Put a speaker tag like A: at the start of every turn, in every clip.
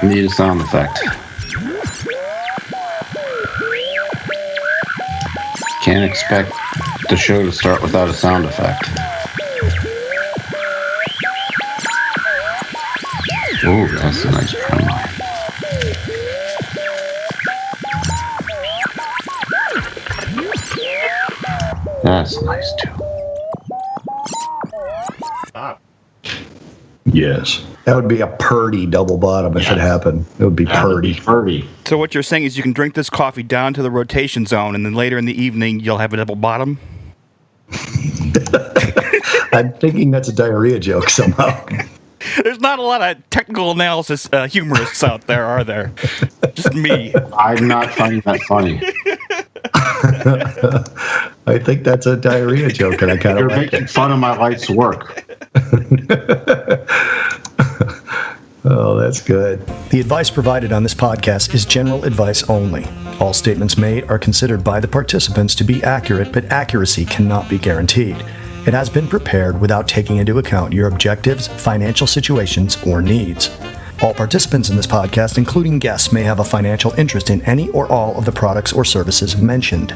A: Need a sound effect. Can't expect the show to start without a sound effect. Ooh, that's a nice promo. That's nice too.
B: Yes. That would be a purdy double bottom if it happened. It would be purdy.
C: So what you're saying is you can drink this coffee down to the rotation zone, and then later in the evening you'll have a double bottom?
B: I'm thinking that's a diarrhea joke somehow.
C: There's not a lot of technical analysis humorists out there, are there? Just me.
A: I'm not finding that funny.
B: I think that's a diarrhea joke, and I kind of
A: You're
B: like
A: making fun of my life's work.
B: Oh, that's good.
D: The advice provided on this podcast is general advice only. All statements made are considered by the participants to be accurate, but accuracy cannot be guaranteed. It has been prepared without taking into account your objectives, financial situations, or needs. All participants in this podcast, including guests, may have a financial interest in any or all of the products or services mentioned.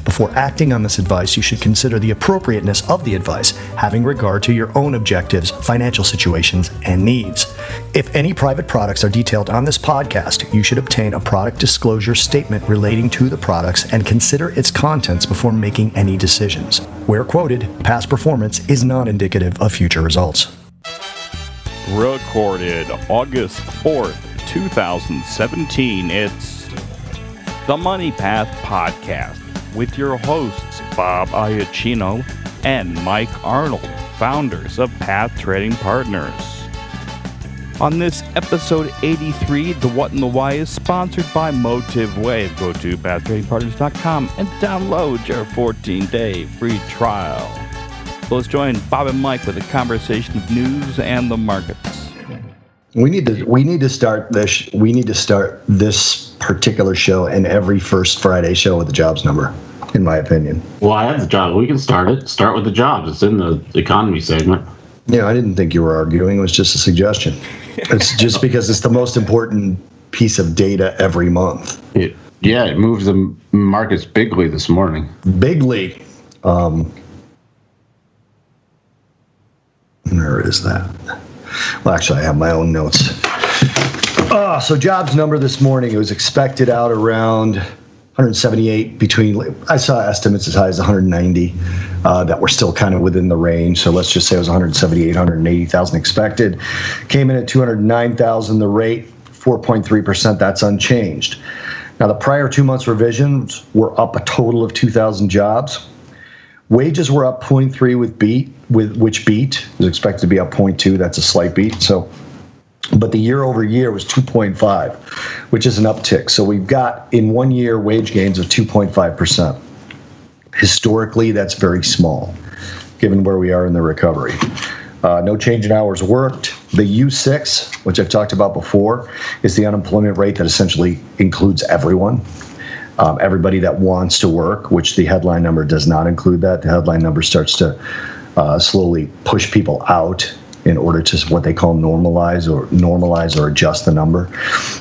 D: Before acting on this advice, you should consider the appropriateness of the advice, having regard to your own objectives, financial situations, and needs. If any private products are detailed on this podcast, you should obtain a product disclosure statement relating to the products and consider its contents before making any decisions. Where quoted, past performance is not indicative of future results.
E: Recorded August 4th, 2017. It's the Money Path Podcast with your hosts, Bob Iacchino and Mike Arnold, founders of Path Trading Partners. On this episode 83, The What and the Why is sponsored by Motive Wave. Go to pathtradingpartners.com and download your 14-day free trial. So let's join Bob and Mike with a conversation of news and the markets.
B: We need to start this. We need to start this particular show and every first Friday show with the jobs number, in my opinion.
A: Well, I have the job. We can start it. Start with the jobs. It's in the economy segment.
B: Yeah, I didn't think you were arguing. It was just a suggestion. It's just because it's the most important piece of data every month.
A: It moves the markets bigly this morning.
B: Bigly. Where is that? Well, actually, I have my own notes. So jobs number this morning, it was expected out around 178 I saw estimates as high as 190 that were still kind of within the range. So let's just say it was 178, 180,000 expected. Came in at 209,000, the rate, 4.3%, that's unchanged. Now, the prior 2 months revisions were up a total of 2,000 jobs. Wages were up 0.3 which beat. It was expected to be up 0.2. That's a slight beat. But the year over year was 2.5, which is an uptick. So we've got in 1 year wage gains of 2.5%. Historically, that's very small, given where we are in the recovery. No change in hours worked. The U6, which I've talked about before, is the unemployment rate that essentially includes everyone. Everybody that wants to work, which the headline number does not include that. The headline number starts to slowly push people out in order to what they call normalize or adjust the number.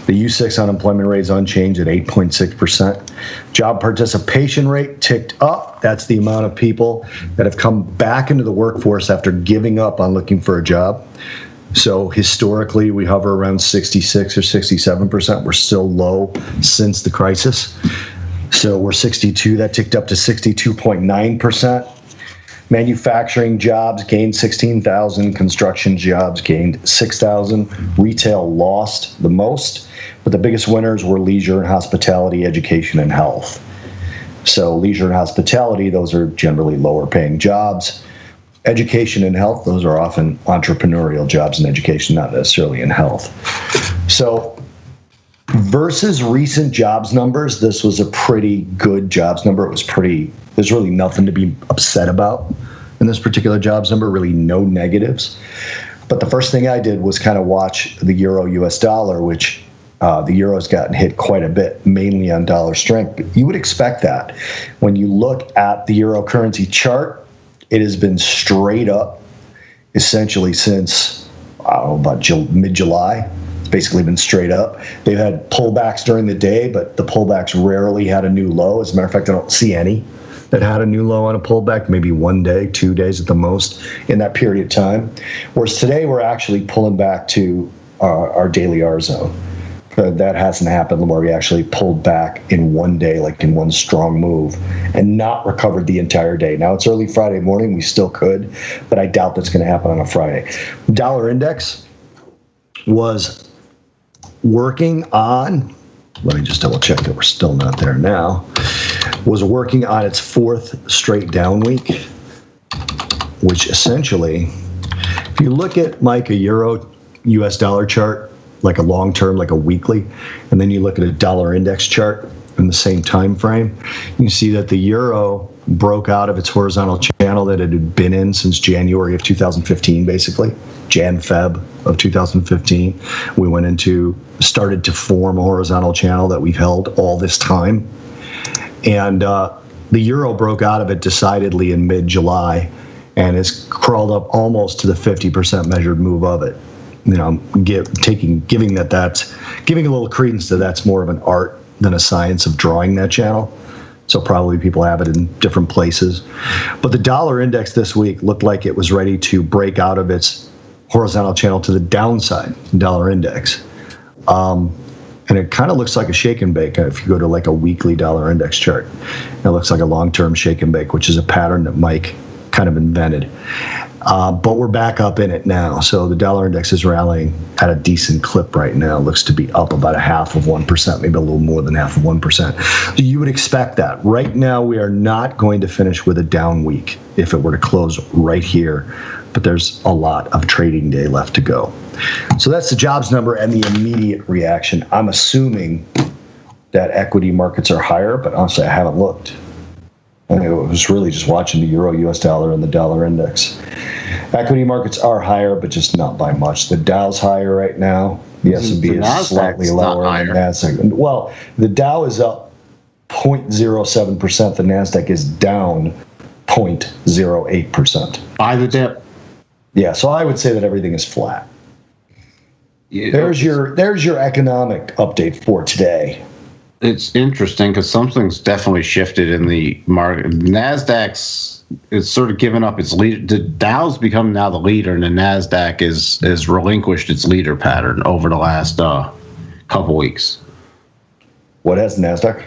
B: The U6 unemployment rate is unchanged at 8.6%. Job participation rate ticked up. That's the amount of people that have come back into the workforce after giving up on looking for a job. So historically, we hover around 66 or 67%. We're still low since the crisis. So we're 62. That ticked up to 62.9%. Manufacturing jobs gained 16,000. Construction jobs gained 6,000. Retail lost the most, but the biggest winners were leisure and hospitality, education, and health. So leisure and hospitality, those are generally lower paying jobs. Education and health, those are often entrepreneurial jobs in education, not necessarily in health. So versus recent jobs numbers, this was a pretty good jobs number. There's really nothing to be upset about in this particular jobs number, really no negatives. But the first thing I did was kind of watch the euro US dollar, which the euro's gotten hit quite a bit, mainly on dollar strength. But you would expect that. When you look at the euro currency chart, it has been straight up essentially since about mid-July. basically been straight up. They've had pullbacks during the day, but the pullbacks rarely had a new low. As a matter of fact, I don't see any that had a new low on a pullback, maybe 1 day, 2 days at the most in that period of time. Whereas today we're actually pulling back to our daily R zone. That hasn't happened where we actually pulled back in 1 day, like in one strong move, and not recovered the entire day. Now it's early Friday morning, we still could, but I doubt that's going to happen on a Friday. Dollar index was working on, let me just double check that we're still not there now, was working on its fourth straight down week, which essentially, if you look at, Mike, a euro US dollar chart, like a long term, like a weekly, and then you look at a dollar index chart in the same time frame, you see that the euro broke out of its horizontal channel that it had been in since January of 2015, basically, Jan-Feb of 2015. We started to form a horizontal channel that we've held all this time. And the euro broke out of it decidedly in mid-July and has crawled up almost to the 50% measured move of it. You know, giving a little credence to that's more of an art than a science of drawing that channel. So probably people have it in different places. But the dollar index this week looked like it was ready to break out of its horizontal channel to the downside, dollar index. And it kind of looks like a shake and bake if you go to like a weekly dollar index chart. It looks like a long-term shake and bake, which is a pattern that Mike kind of invented. But we're back up in it now. So the dollar index is rallying at a decent clip right now. It looks to be up about 0.5%, maybe a little more than 0.5%. So you would expect that. Right now, we are not going to finish with a down week if it were to close right here. But there's a lot of trading day left to go. So that's the jobs number and the immediate reaction. I'm assuming that equity markets are higher, but honestly, I haven't looked. I was really just watching the euro, US dollar, and the dollar index. Equity markets are higher, but just not by much. The Dow's higher right now. The S&P is slightly lower than the NASDAQ. Well, the Dow is up 0.07%. The NASDAQ is down 0.08%.
A: Buy the dip.
B: Yeah, so I would say that everything is flat.
A: Yeah,
B: there's your economic update for today.
A: It's interesting because something's definitely shifted in the market. NASDAQ's is sort of given up its lead. The Dow's become now the leader, and the NASDAQ is relinquished its leader pattern over the last couple weeks.
B: What has NASDAQ?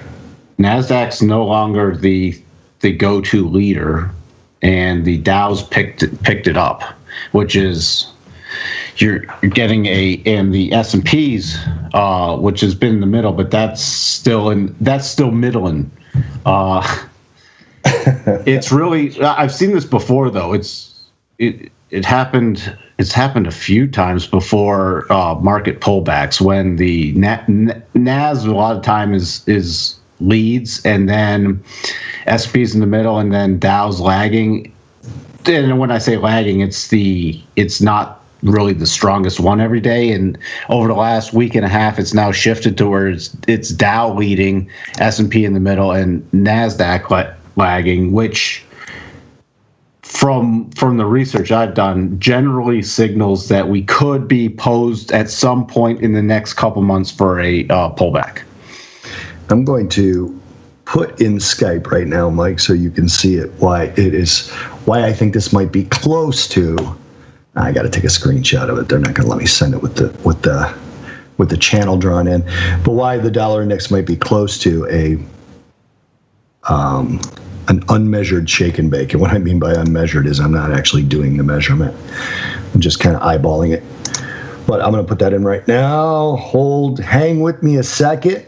A: NASDAQ's no longer the go-to leader, and the Dow's picked it up, which is you're getting and the S&P's, which has been in the middle, but that's still middling. It's really, I've seen this before though. It happened. It's happened a few times before market pullbacks when the NAS a lot of time is leads, and then S&P's in the middle, and then Dow's lagging. And when I say lagging, it's not really the strongest one every day. And over the last week and a half, it's now shifted to where it's Dow leading, S&P in the middle, and NASDAQ lagging, which from the research I've done generally signals that we could be posed at some point in the next couple months for a pullback.
B: I'm going to put in Skype right now, Mike, so you can see it. Why I think this might be close to. I got to take a screenshot of it. They're not going to let me send it with the channel drawn in. But why the dollar index might be close to an unmeasured shake and bake. And what I mean by unmeasured is I'm not actually doing the measurement. I'm just kind of eyeballing it. But I'm going to put that in right now. Hang with me a second.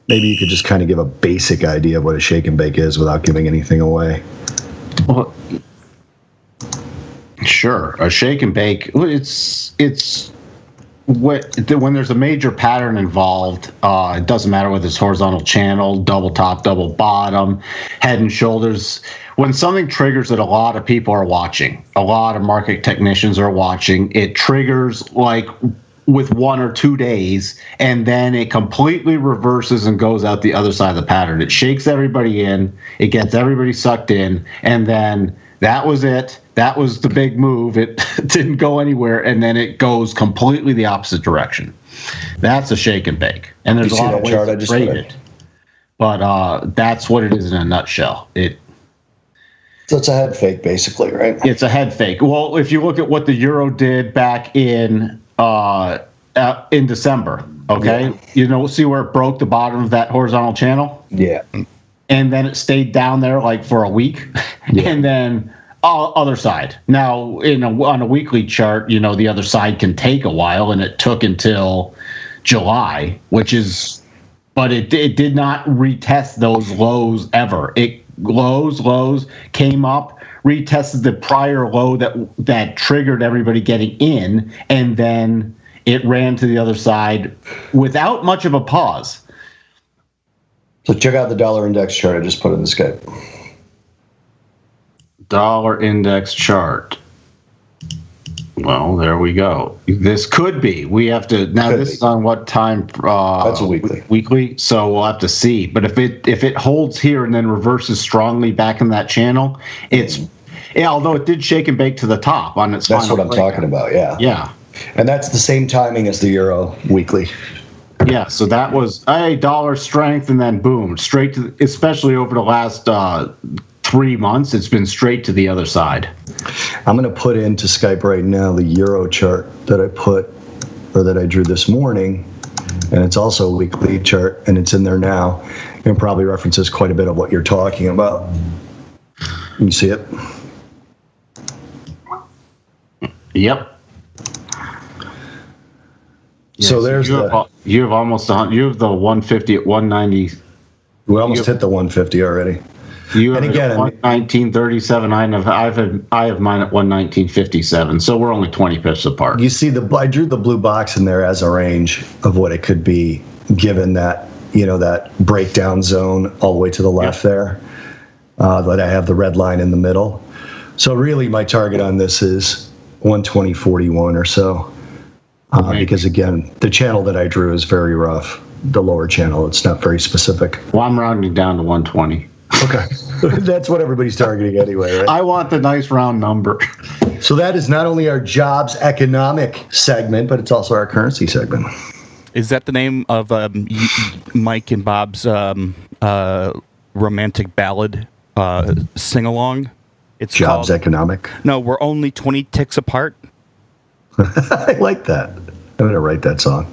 B: Maybe you could just kind of give a basic idea of what a shake and bake is without giving anything away.
A: Well, sure. A shake and bake, it's when there's a major pattern involved, it doesn't matter whether it's horizontal channel, double top, double bottom, head and shoulders. When something triggers that a lot of people are watching, a lot of market technicians are watching, it triggers like with 1 or 2 days, and then it completely reverses and goes out the other side of the pattern. It shakes everybody in, it gets everybody sucked in, and then that was it. That was the big move. It didn't go anywhere, and then it goes completely the opposite direction. That's a shake and bake. And there's a lot of ways to trade it. But that's what it is in a nutshell.
B: So it's a head fake, basically, right?
A: It's a head fake. Well, if you look at what the euro did back in December, okay, see where it broke the bottom of that horizontal channel?
B: Yeah.
A: And then it stayed down there like for a week, and then other side. Now, on a weekly chart, the other side can take a while, and it took until July, but it did not retest those lows ever. It lows came up, retested the prior low that triggered everybody getting in, and then it ran to the other side without much of a pause.
B: So check out the dollar index chart I just put in the Skype.
A: Dollar index chart. Well, there we go. This could be. We have to now. This is on what time?
B: That's a weekly.
A: Weekly. So we'll have to see. But if it holds here and then reverses strongly back in that channel, although it did shake and bake to the top on its.
B: That's what I'm talking about. Yeah.
A: Yeah.
B: And that's the same timing as the euro weekly.
A: Yeah. So that was dollar strength, and then boom, straight to. Especially over the last 3 months, it's been straight to the other side.
B: I'm going to put into Skype right now the euro chart that I drew this morning, and it's also a weekly chart, and it's in there now. It probably references quite a bit of what you're talking about. You see it?
A: Yep.
B: So there's
A: you have almost you have the 150 at 190.
B: We almost hit the 150 already.
A: You have 119.37. I have mine at 119.57. So we're only 20 pips apart.
B: You see, I drew the blue box in there as a range of what it could be, given that that breakdown zone all the way to the left there. But I have the red line in the middle. So really, my target on this is 120.41 or so, because again, the channel that I drew is very rough. The lower channel, it's not very specific.
A: Well, I'm rounding down to 120.
B: Okay. That's what everybody's targeting anyway, right?
A: I want the nice round number.
B: So that is not only our jobs economic segment, but it's also our currency segment.
C: Is that the name of Mike and Bob's romantic ballad sing-along? It's
B: Jobs
C: called,
B: Economic?
C: No, we're only 20 ticks apart.
B: I like that. I'm going to write that song.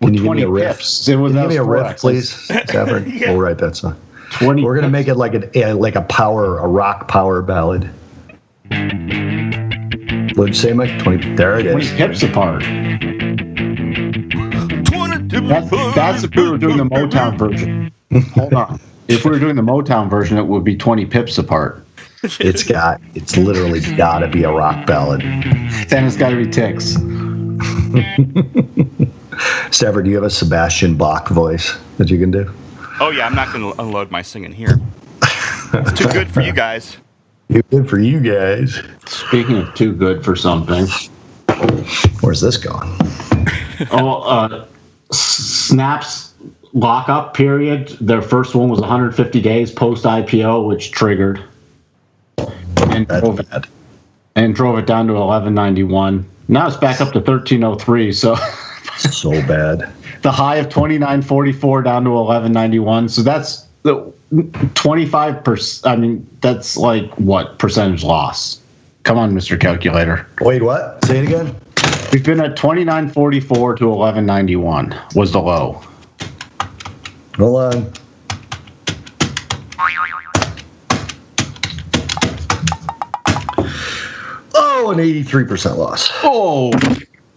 B: Can you give me a riff? Can you give me a riff, please, Stafford? Yeah. We'll write that song. We're going to make it like a rock power ballad. What'd you say, Mike? 20. There it is.
A: 20 pips apart. That's if we were doing the Motown version. Hold on. If we were doing the Motown version, it would be 20 pips apart.
B: It's literally got to be a rock ballad.
A: Then it's got to be ticks.
B: Stafford, do you have a Sebastian Bach voice that you can do?
C: Oh, yeah, I'm not going to unload my singing here. It's too good for you guys.
B: Too good for you guys.
A: Speaking of too good for something.
B: Where's this going?
A: Snap's lockup period, their first one was 150 days post-IPO, which triggered. And drove it down to 1191. Now it's back up to 1303, so...
B: So bad.
A: The high of 29.44 down to 11.91. So that's the 25%. I mean, that's like what percentage loss? Come on, Mr. Calculator.
B: Wait, what? Say it again.
A: We've been at 29.44 to 11.91 was the low.
B: Hold on. Oh, an 83% loss.
A: Oh,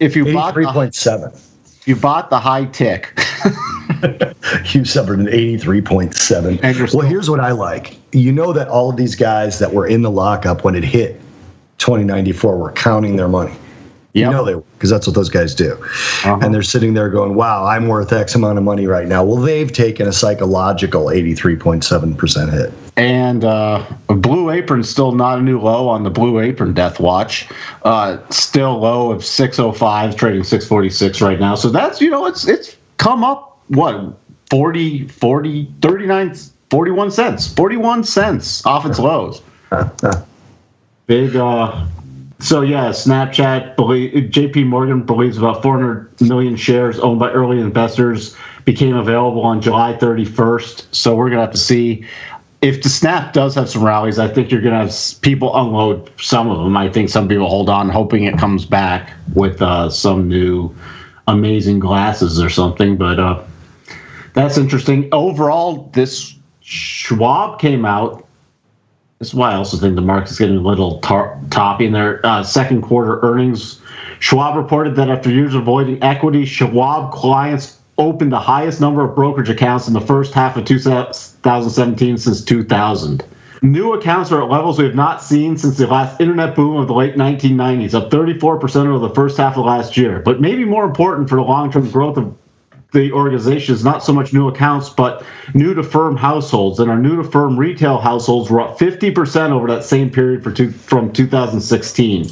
A: if you bought
B: 83.7.
A: You bought the high tick.
B: You suffered an 83.7. Well, here's what I like. You know that all of these guys that were in the lockup when it hit 2094 were counting their money. Yep. You know they were, because that's what those guys do. Uh-huh. And they're sitting there going, wow, I'm worth X amount of money right now. Well, they've taken a psychological 83.7% hit.
A: And Blue Apron's still not a new low on the Blue Apron Death Watch. Still low of 605, trading 646 right now. So that's, it's come up, what, 40, 39, 41 cents. 41 cents off its lows. Big. So yeah, Snapchat. J.P. Morgan believes about 400 million shares owned by early investors became available on July 31st. So we're gonna have to see if the Snap does have some rallies. I think you're gonna have people unload some of them. I think some people hold on, hoping it comes back with some new amazing glasses or something. But that's interesting. Overall, this Schwab came out. This is why I also think the market's getting a little toppy in their second quarter earnings. Schwab reported that after years of avoiding equity, Schwab clients opened the highest number of brokerage accounts in the first half of 2017 since 2000. New accounts are at levels we have not seen since the last internet boom of the late 1990s, up 34% over the first half of last year. But maybe more important for the long-term growth of the organization is not so much new accounts, but new to firm households. And our new to firm retail households were up 50% over that same period from 2016.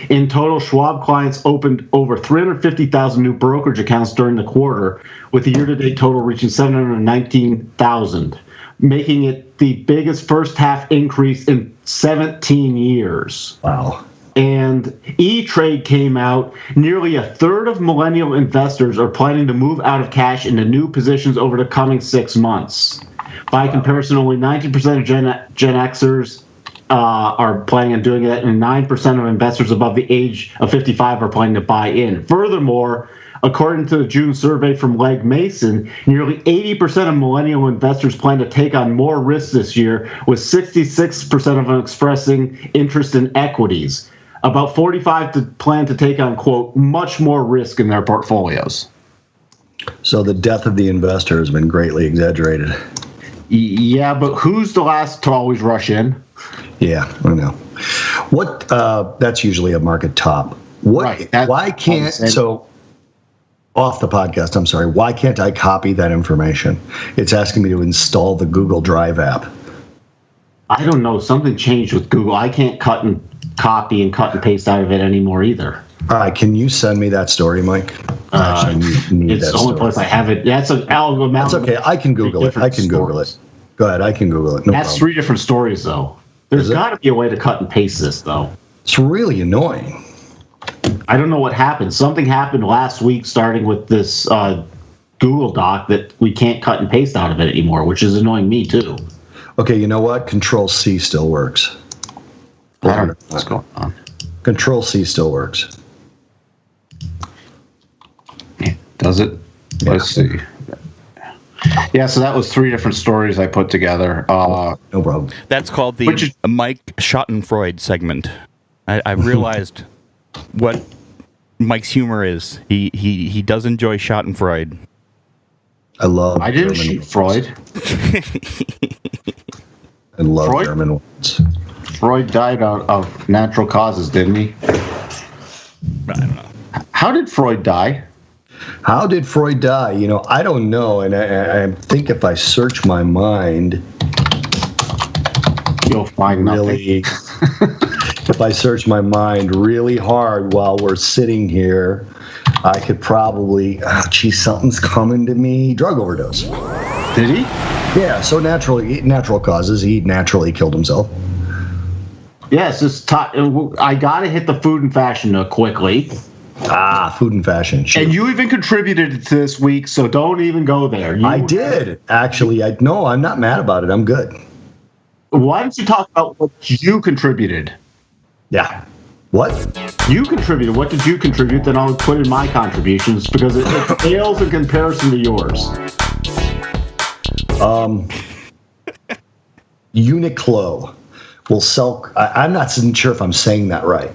A: In total, Schwab clients opened over 350,000 new brokerage accounts during the quarter, with the year-to-date total reaching 719,000, making it the biggest first-half increase in 17 years.
B: Wow.
A: And E-Trade came out. Nearly a third of millennial investors are planning to move out of cash into new positions over the coming 6 months. By comparison, only 19% of Gen Xers are planning on doing that, and 9% of investors above the age of 55 are planning to buy in. Furthermore, according to the June survey from Legg Mason, nearly 80% of millennial investors plan to take on more risks this year, with 66% of them expressing interest in equities. About 45% plan to take on, quote, much more risk in their portfolios.
B: So the death of the investor has been greatly exaggerated.
A: Yeah, but who's the last to always rush in?
B: Yeah, I know. What? That's usually a market top. What?
A: Right,
B: why can't so? Off the podcast, I'm sorry. Why can't I copy that information? It's asking me to install the Google Drive app.
A: I don't know. Something changed with Google. I can't copy and cut and paste out of it anymore either.
B: All right, can you send me that story, Mike? I actually need
A: it's
B: that
A: the only
B: story.
A: place I have it. That's an album.
B: That's okay. I can Google it. I can Google it. Go ahead. I can Google it. No
A: That's
B: problem.
A: 3 different stories, though. There's got to be a way to cut and paste this, though.
B: It's really annoying.
A: I don't know what happened. Something happened last week, starting with this Google Doc, that we can't cut and paste out of it anymore, which is annoying me too.
B: Okay, you know what? Control-C still works.
A: I don't know what's going on.
B: Control-C still works.
A: Does it?
B: Yeah.
A: Let's see. Yeah, so that was 3 different stories I put together.
B: No problem.
C: That's called the Mike Schadenfreude segment. I realized what Mike's humor is. He does enjoy Schadenfreude.
B: I love.
A: I didn't
B: German
A: shoot
B: words.
A: Freud.
B: I love
A: Freud?
B: German words.
A: Freud died of natural causes, didn't he?
C: I don't know.
A: How did Freud die?
B: How did Freud die? You know, I don't know. And I think if I search my mind,
A: You'll find nothing.
B: really, if I search my mind really hard while we're sitting here, I could probably, something's coming to me. Drug overdose.
A: Did he?
B: Yeah, so natural causes. He naturally killed himself.
A: Yes, I got to hit the food and fashion note quickly.
B: Food and fashion. Sure.
A: And you even contributed to this week, so don't even go there.
B: I did. Actually, no, I'm not mad about it. I'm good.
A: Why don't you talk about what you contributed?
B: Yeah. What?
A: You contributed. What did you contribute? Then I'll put in my contributions because it pales in comparison to yours.
B: Uniqlo will sell. I'm not sure if I'm saying that right.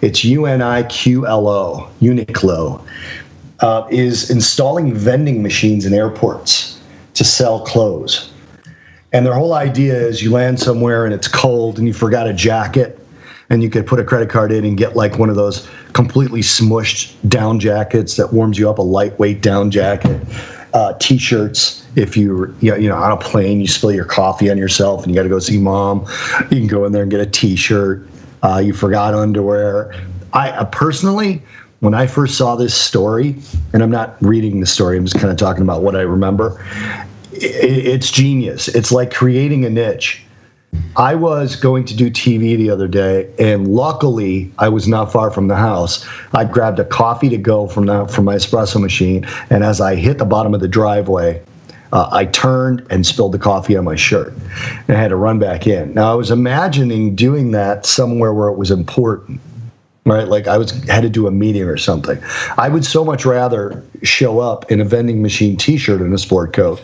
B: It's UNIQLO. Uniqlo is installing vending machines in airports to sell clothes. And their whole idea is you land somewhere and it's cold and you forgot a jacket, and you could put a credit card in and get like one of those completely smushed down jackets that warms you up, a lightweight down jacket. T-shirts. If you're on a plane, you spill your coffee on yourself and you got to go see mom, you can go in there and get a T-shirt. You forgot underwear. I personally, when I first saw this story, and I'm not reading the story, I'm just kind of talking about what I remember. It's genius. It's like creating a niche I was going to do TV the other day, and luckily I was not far from the house. I grabbed a coffee to go from my espresso machine, and as I hit the bottom of the driveway, I turned and spilled the coffee on my shirt, and I had to run back in. Now I was imagining doing that somewhere where it was important, right? Like I was headed to a meeting or something. I would so much rather show up in a vending machine T-shirt and a sport coat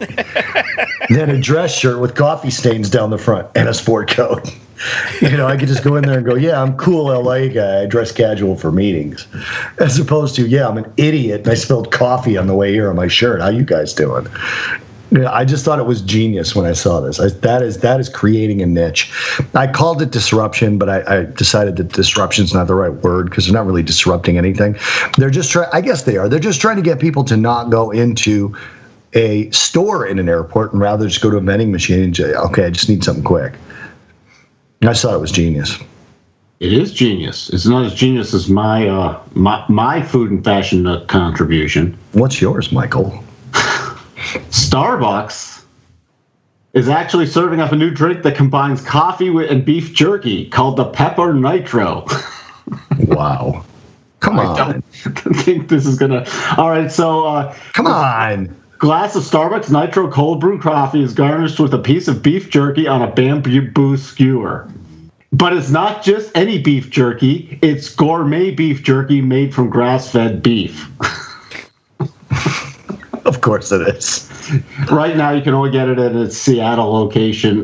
B: than a dress shirt with coffee stains down the front and a sport coat. I could just go in there and go, yeah, I'm cool LA guy. I dress casual for meetings. As opposed to, yeah, I'm an idiot and I spilled coffee on the way here on my shirt. How you guys doing? I just thought it was genius when I saw this. That is creating a niche. I called it disruption, but I decided that disruption's not the right word because they're not really disrupting anything. They're just trying. I guess they are. They're just trying to get people to not go into a store in an airport and rather just go to a vending machine and say, okay, I just need something quick. I just thought it was genius.
A: It is genius. It's not as genius as my food and fashion contribution.
B: What's yours, Michael?
A: Starbucks is actually serving up a new drink that combines coffee and beef jerky called the Pepper Nitro.
B: Wow. Come on.
A: I don't think this is going to... All right, so...
B: Come on.
A: Glass of Starbucks Nitro cold brew coffee is garnished with a piece of beef jerky on a bamboo skewer. But it's not just any beef jerky. It's gourmet beef jerky made from grass-fed beef.
B: Of course it is.
A: Right now, you can only get it at its Seattle location,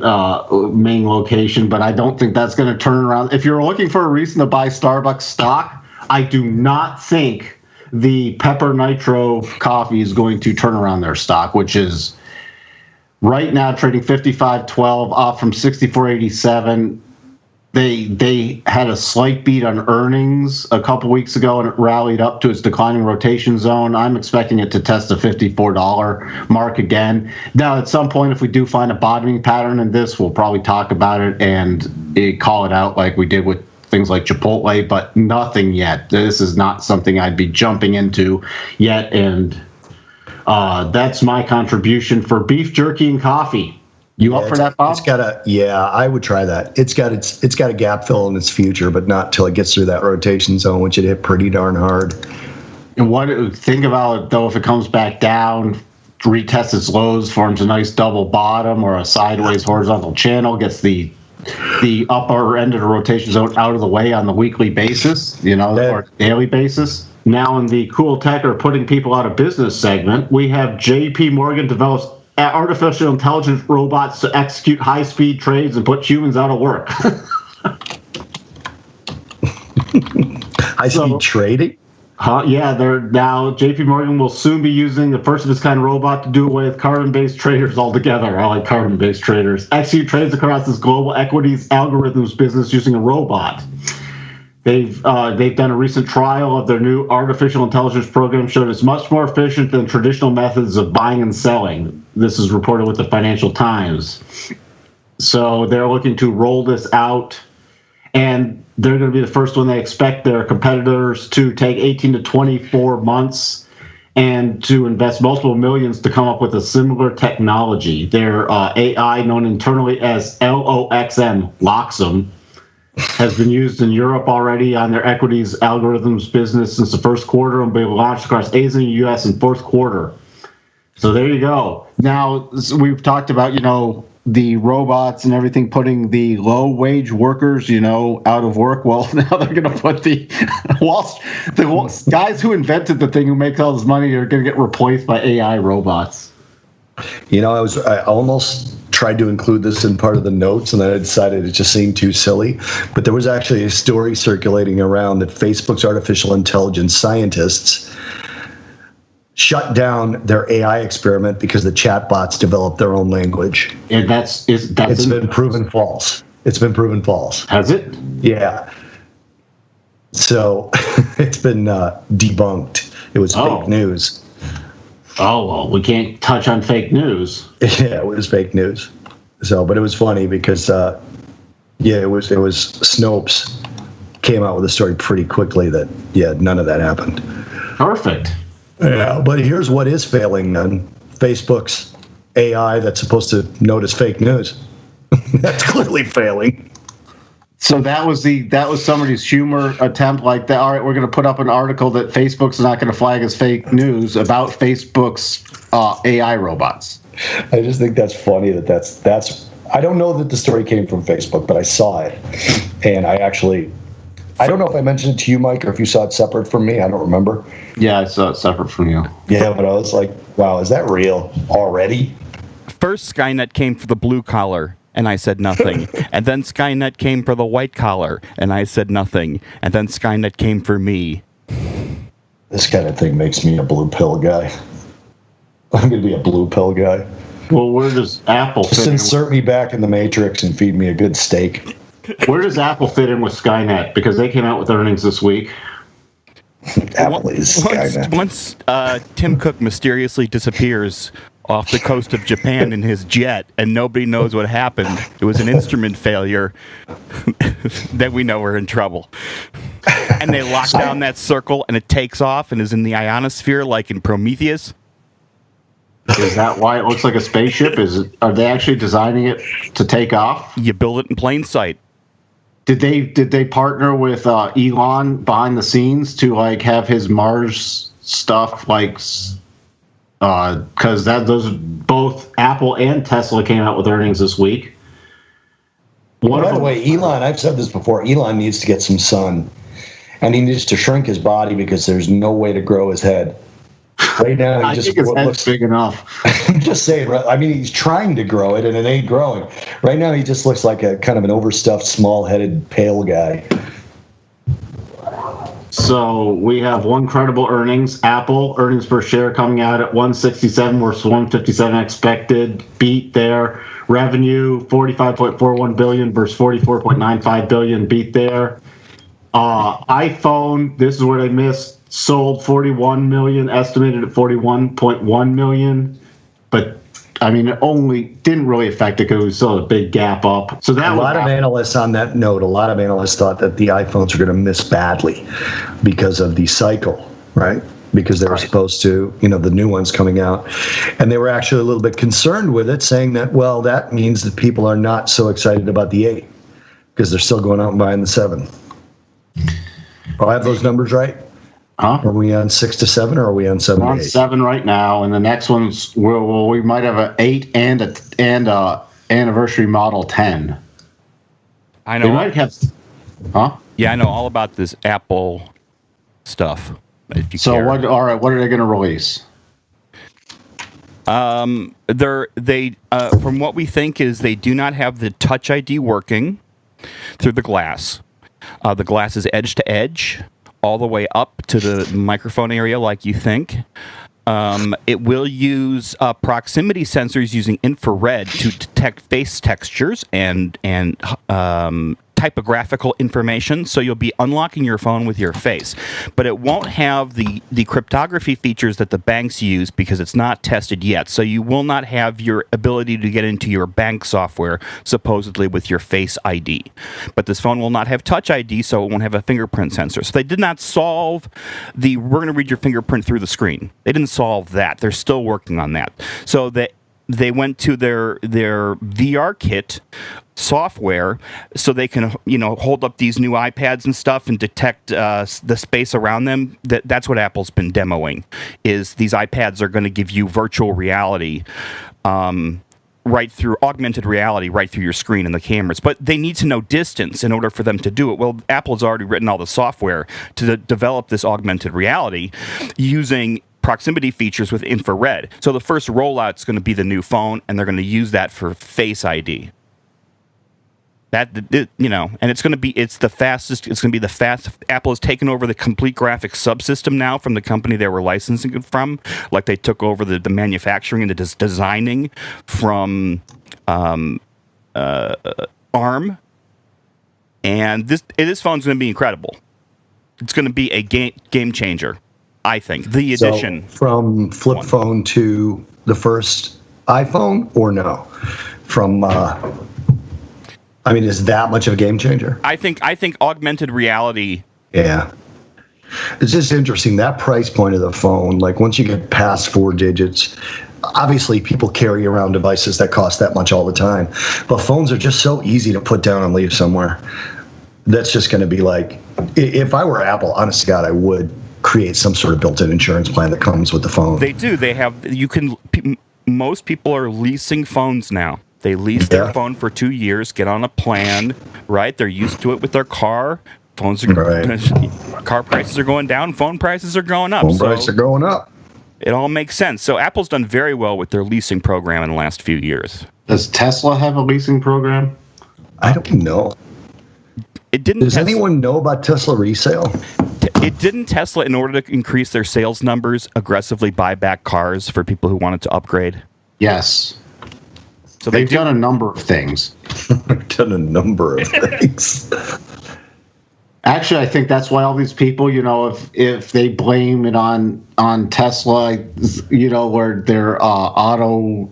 A: main location, but I don't think that's going to turn around. If you're looking for a reason to buy Starbucks stock, I do not think the Pepper Nitro coffee is going to turn around their stock, which is right now trading $55.12, off from $64.87. They had a slight beat on earnings a couple weeks ago, and it rallied up to its declining rotation zone. I'm expecting it to test the $54 mark again. Now, at some point, if we do find a bottoming pattern in this, we'll probably talk about it and call it out like we did with things like Chipotle, but nothing yet. This is not something I'd be jumping into yet, and that's my contribution for beef jerky and coffee. You up for that, Bob?
B: I would try that. It's got a gap fill in its future, but not till it gets through that rotation zone, which it hit pretty darn hard.
A: And think about it though, if it comes back down, retests its lows, forms a nice double bottom or a sideways horizontal channel, gets the upper end of the rotation zone out of the way on the weekly basis, or daily basis. Now in the cool tech or putting people out of business segment, we have JP Morgan develops artificial intelligence robots to execute high-speed trades and put humans out of work.
B: High-speed trading?
A: Yeah, JP Morgan will soon be using the first of its kind robot to do away with carbon-based traders altogether. I like carbon-based traders. Execute trades across this global equities algorithms business using a robot. They've done a recent trial of their new artificial intelligence program, showed it's much more efficient than traditional methods of buying and selling. This is reported with the Financial Times. So they're looking to roll this out, and they're going to be the first one. They expect their competitors to take 18 to 24 months and to invest multiple millions to come up with a similar technology. Their AI, known internally as Loxam, has been used in Europe already on their equities algorithms business since the first quarter and will be launched across Asia and U.S. in fourth quarter. So there you go. Now, we've talked about, the robots and everything putting the low-wage workers, out of work. Well, now they're going to put the guys who invented the thing who make all this money are going to get replaced by AI robots.
B: I almost tried to include this in part of the notes, and then I decided it just seemed too silly. But there was actually a story circulating around that Facebook's artificial intelligence scientists shut down their AI experiment because the chatbots developed their own language.
A: And it's
B: been proven false. It's been proven false.
A: Has it?
B: Yeah. So it's been debunked. It was fake news.
A: Oh, well, we can't touch on fake news.
B: Yeah, it was fake news. So, but it was funny because, it was Snopes came out with a story pretty quickly that, none of that happened.
A: Perfect.
B: Yeah, but here's what is failing then. Facebook's AI that's supposed to notice fake news. That's clearly failing.
A: So that was somebody's humor attempt like that. All right, we're going to put up an article that Facebook's not going to flag as fake news about Facebook's AI robots.
B: I just think that's funny that's. I don't know that the story came from Facebook, but I saw it, and I don't know if I mentioned it to you, Mike, or if you saw it separate from me. I don't remember.
A: Yeah, I saw it separate from you.
B: Yeah, but I was like, wow, is that real already?
C: First, Skynet came for the blue collar, and I said nothing. And then Skynet came for the white collar, and I said nothing. And then Skynet came for me.
B: This kind of thing makes me a blue pill guy. I'm going to be a blue pill guy.
A: Well, where does Apple fit
B: Just
A: in?
B: insert me back in the Matrix and feed me a good steak.
A: Where does Apple fit in with Skynet? Because they came out with earnings this week.
B: Apple is Skynet.
C: Once Tim Cook mysteriously disappears off the coast of Japan in his jet, and nobody knows what happened. It was an instrument failure. Then we know we're in trouble. And they lock down that circle, and it takes off and is in the ionosphere like in Prometheus.
A: Is that why it looks like a spaceship? Are they actually designing it to take off?
C: You build it in plain sight.
A: Did they partner with Elon behind the scenes to like have his Mars stuff like? Because those both Apple and Tesla came out with earnings this week.
B: By the way, Elon, I've said this before, Elon needs to get some sun. And he needs to shrink his body because there's no way to grow his head. Right now,
A: I think his head's big enough.
B: I'm just saying, I mean, he's trying to grow it and it ain't growing. Right now, he just looks like a kind of an overstuffed, small-headed, pale guy.
A: So we have one credible earnings. Apple earnings per share coming out at 167 versus 157 expected. Beat there. Revenue 45.41 billion versus 44.95 billion. Beat there. iPhone, this is where they missed. Sold 41 million, estimated at 41.1 million. But I mean, it only didn't really affect it because it was still a big gap up. So that
B: a lot of analysts on that note, a lot of analysts thought that the iPhones are going to miss badly because of the cycle, right? Because they were supposed to, the new ones coming out. And they were actually a little bit concerned with it, saying that, well, that means that people are not so excited about the 8 because they're still going out and buying the 7. Do I have those numbers right?
A: Huh?
B: Are we on 6 to 7 or are we on 7
A: We're
B: to
A: on
B: 8?
A: 7 right now, and the next one's we might have an 8 and a anniversary model 10.
C: I know.
A: They might have, huh?
C: Yeah, I know all about this Apple stuff. If you
A: So
C: care.
A: what? All right, what are they going to release?
C: They from what we think is they do not have the Touch ID working through the glass. The glass is edge to edge, all the way up to the microphone area, like you think. It will use proximity sensors using infrared to detect face textures and typographical information, so you'll be unlocking your phone with your face. But it won't have the cryptography features that the banks use because it's not tested yet. So you will not have your ability to get into your bank software, supposedly with your Face ID. But this phone will not have Touch ID, so it won't have a fingerprint sensor. So they did not solve we're going to read your fingerprint through the screen. They didn't solve that. They're still working on that. So they went to their VR kit software so they can hold up these new iPads and stuff and detect the space around them. That's what Apple's been demoing, is these iPads are going to give you virtual reality right through augmented reality right through your screen and the cameras. But they need to know distance in order for them to do it. Well, Apple's already written all the software to develop this augmented reality using proximity features with infrared. So the first rollout is going to be the new phone, and they're going to use that for Face ID. And it's going to be the fastest. It's going to be the fast. Apple has taken over the complete graphics subsystem now from the company they were licensing it from. Like they took over the manufacturing and the designing from ARM. And this phone's going to be incredible. It's going to be a game changer, I think. The addition
B: from flip phone to the first iPhone, or no? Is that much of a game changer?
C: I think augmented reality.
B: Yeah. It's just interesting, that price point of the phone, like once you get past 4 digits, obviously people carry around devices that cost that much all the time, but phones are just so easy to put down and leave somewhere. That's just going to be like, if I were Apple, honest to God, I would create some sort of built-in insurance plan that comes with the phone.
C: They do. They have. Most people are leasing phones now. They lease their phone for 2 years, get on a plan, right? They're used to it with their car. Car prices are going down. Phone prices are going up.
B: Prices are going up.
C: It all makes sense. So Apple's done very well with their leasing program in the last few years.
A: Does Tesla have a leasing program?
B: I don't know.
C: It didn't.
B: Does anyone know about Tesla resale?
C: It didn't Tesla, in order to increase their sales numbers, aggressively buy back cars for people who wanted to upgrade?
A: Yes.
C: So
A: they've done a number of things. Actually, I think that's why all these people, if they blame it on Tesla, where their auto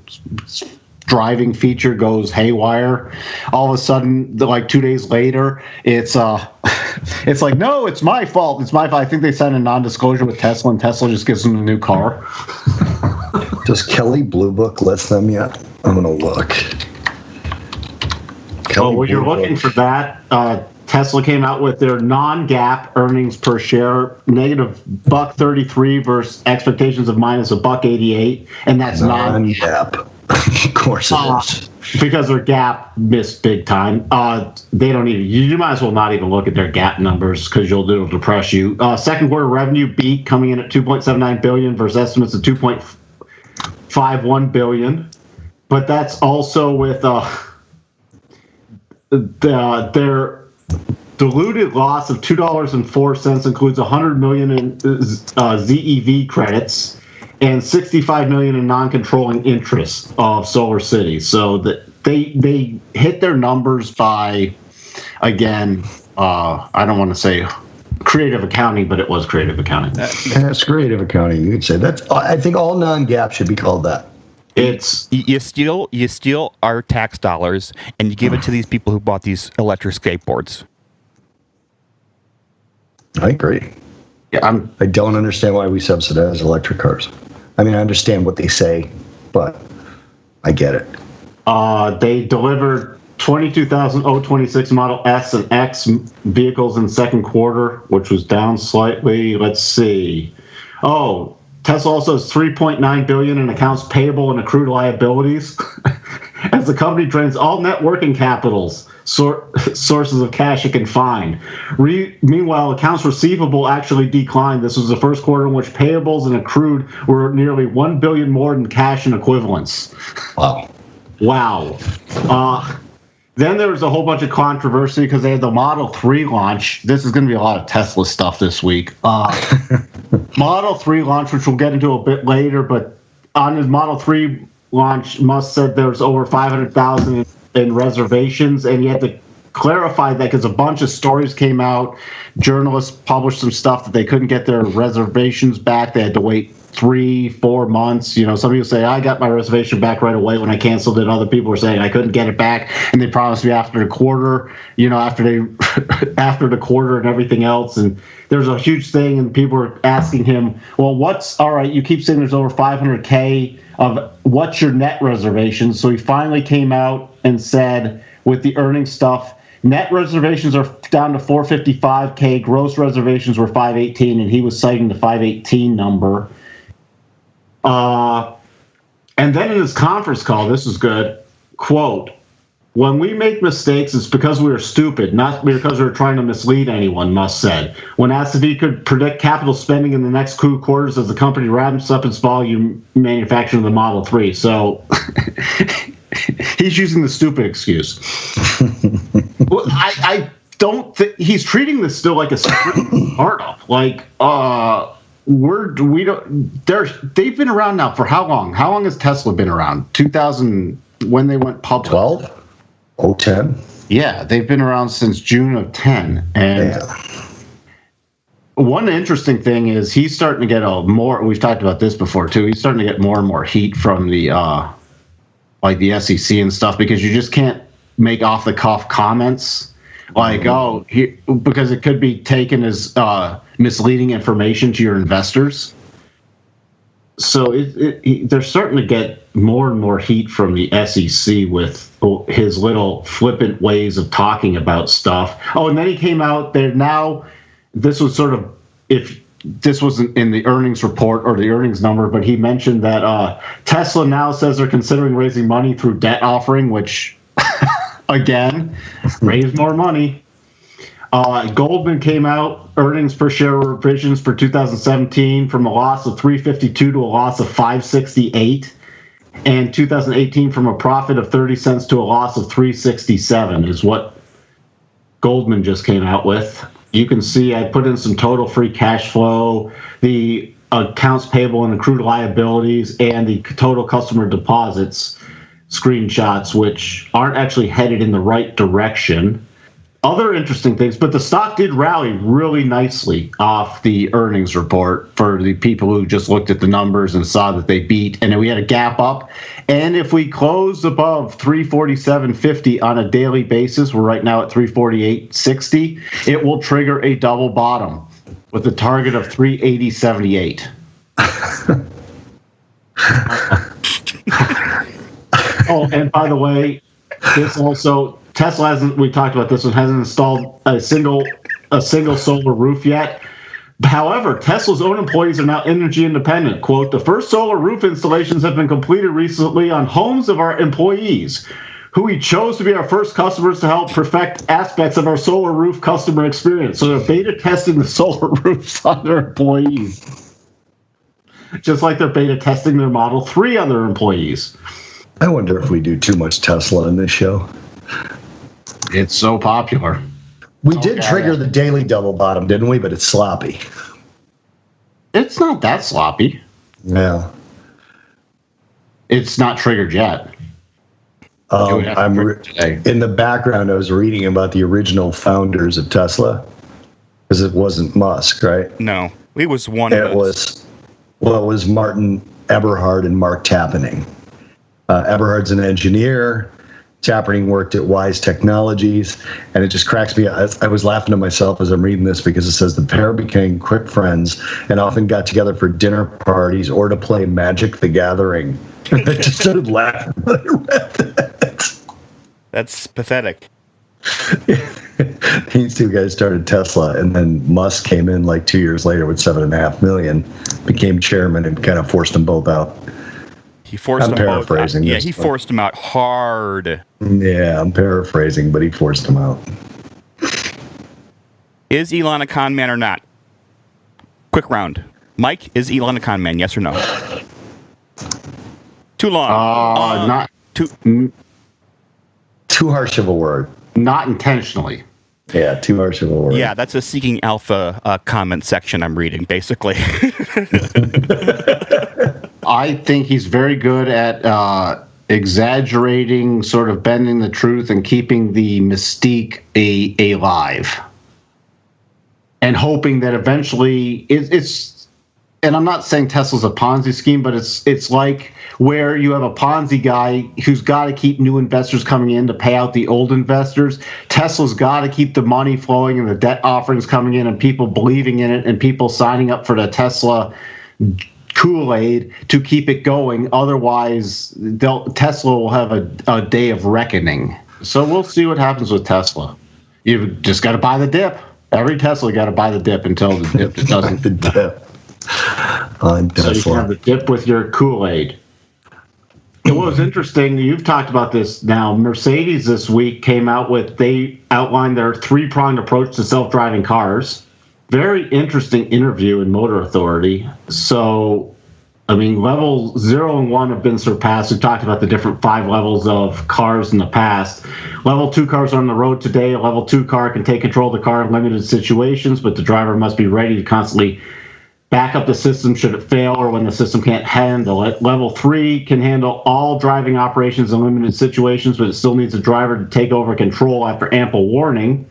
A: driving feature goes haywire, all of a sudden, like 2 days later, it's like, no, it's my fault. It's my fault. I think they signed a non-disclosure with Tesla, and Tesla just gives them a new car.
B: Does Kelley Blue Book list them yet? I'm going to look.
A: Well, you're looking for that. Tesla came out with their non-GAAP earnings per share, negative $1.33 versus expectations of minus $1.88, and that's
B: non-GAAP. Of course it is.
A: Because their GAAP missed big time. They don't even. You might as well not even look at their GAAP numbers because it'll depress you. Second quarter revenue beat, coming in at $2.79 billion versus estimates of $2.51 billion, but that's also with their diluted loss of $2.04 includes $100 million in ZEV credits and $65 million in non-controlling interest of Solar City. So that they hit their numbers by, again, I don't want to say creative accounting, but it was creative accounting.
B: That's creative accounting. You could say that. I think all non-GAAP should be called that.
C: It's you steal our tax dollars and you give it to these people who bought these electric skateboards.
B: I agree.
A: Yeah,
B: I don't understand why we subsidize electric cars. I mean, I understand what they say, but I get it.
A: They delivered 22,026 Model S and X vehicles in the second quarter, which was down slightly. Let's see. Tesla also has $3.9 billion in accounts payable and accrued liabilities as the company drains all net working capitals, sources of cash it can find. Meanwhile, accounts receivable actually declined. This was the first quarter in which payables and accrued were nearly $1 billion more than cash and equivalents. Wow. Then there was a whole bunch of controversy because they had the Model 3 launch. This is going to be a lot of Tesla stuff this week. Model 3 launch, which we'll get into a bit later, but on his Model 3 launch, Musk said there was over 500,000 in reservations, and he had to clarify that because a bunch of stories came out. Journalists published some stuff that they couldn't get their reservations back. They had to wait 3-4 months. Some people say I got my reservation back right away when I canceled it. Other people were saying I couldn't get it back, and they promised me after the quarter. After the quarter and everything else. And there's a huge thing, and people were asking him, "Well, what's all right? You keep saying there's over 500K of what's your net reservations?" So he finally came out and said, with the earnings stuff, net reservations are down to 455K. Gross reservations were 518, and he was citing the 518 number. And then in his conference call, this is good, quote, "When we make mistakes, it's because we are stupid, not because we're trying to mislead anyone," Musk said. When asked if he could predict capital spending in the next 2 quarters as the company ramps up its volume manufacturing of the Model 3. So he's using the stupid excuse. Well, I don't think he's treating this still like a startup. Like, they've been around now for how long? How long has Tesla been around? 2000, when they went public?
B: 12? 10?
A: Yeah, they've been around since June of 10. And one interesting thing is he's starting to get we've talked about this before too, he's starting to get more and more heat from the the SEC and stuff, because you just can't make off-the-cuff comments like, because it could be taken as misleading information to your investors. So they're starting to get more and more heat from the SEC with his little flippant ways of talking about stuff. Oh, and then he came out there now. This was sort of, if this wasn't in the earnings report or the earnings number, but he mentioned that Tesla now says they're considering raising money through debt offering, which, again, raise more money. Goldman came out, earnings per share revisions for 2017 from a loss of $3.52 to a loss of $5.68, and 2018 from a profit of 30 cents to a loss of $3.67 is what Goldman just came out with. You can see I put in some total free cash flow, the accounts payable and accrued liabilities, and the total customer deposits screenshots, which aren't actually headed in the right direction. Other interesting things, but the stock did rally really nicely off the earnings report for the people who just looked at the numbers and saw that they beat, and then we had a gap up. And if we close above 347.50 on a daily basis, we're right now at 348.60, it will trigger a double bottom with a target of 380.78. Oh, and by the way, this also, Tesla hasn't, we talked about this one, hasn't installed a single solar roof yet. However, Tesla's own employees are now energy independent. Quote, the first solar roof installations have been completed recently on homes of our employees, who we chose to be our first customers to help perfect aspects of our solar roof customer experience. So they're beta testing the solar roofs on their employees, just like they're beta testing their Model 3 on their employees.
B: I wonder if we do too much Tesla in this show.
A: It's so popular.
B: We did trigger the daily double bottom, didn't we? But it's sloppy.
A: It's not that sloppy.
B: Yeah.
A: It's not triggered yet.
B: In the background, I was reading about the original founders of Tesla, because it wasn't Musk, right?
C: No, it was one of
B: those. It was Martin Eberhard and Mark Tappening. Eberhard's an engineer. Tappening worked at Wise Technologies, and it just cracks me up. I was laughing to myself as I'm reading this because it says the pair became quick friends and often got together for dinner parties or to play Magic the Gathering. I just started laughing when I read that.
C: That's pathetic.
B: These two guys started Tesla, and then Musk came in like 2 years later with $7.5 million, became chairman, and kind of forced them both out.
C: He forced
B: I'm paraphrasing.
C: Yeah, he forced him out hard.
B: Yeah, I'm paraphrasing, but he forced him out.
C: Is Elon a con man or not? Quick round. Mike, is Elon a con man? Yes or no? Too long.
A: Not
B: too harsh of a word.
A: Not intentionally.
B: Yeah, too harsh of a word.
C: Yeah, that's a Seeking Alpha comment section I'm reading, basically.
A: I think he's very good at exaggerating, sort of bending the truth and keeping the mystique alive. And hoping that eventually it's, and I'm not saying Tesla's a Ponzi scheme, but it's like where you have a Ponzi guy who's got to keep new investors coming in to pay out the old investors. Tesla's got to keep the money flowing and the debt offerings coming in and people believing in it and people signing up for the Tesla Kool-Aid to keep it going. Otherwise, Tesla will have a day of reckoning. So we'll see what happens with Tesla. You've just got to buy the dip. Every Tesla got to buy the dip until the dip doesn't.
B: The dip on Tesla.
A: So you can have the dip with your Kool-Aid. It was interesting. You've talked about this now. Mercedes this week came out with, they outlined their three-pronged approach to self-driving cars. Very interesting interview in Motor Authority. So, I mean, level 0 and 1 have been surpassed. We've talked about the different 5 levels of cars in the past. Level 2 cars are on the road today. A level 2 car can take control of the car in limited situations, but the driver must be ready to constantly back up the system should it fail or when the system can't handle it. Level 3 can handle all driving operations in limited situations, but it still needs a driver to take over control after ample warning.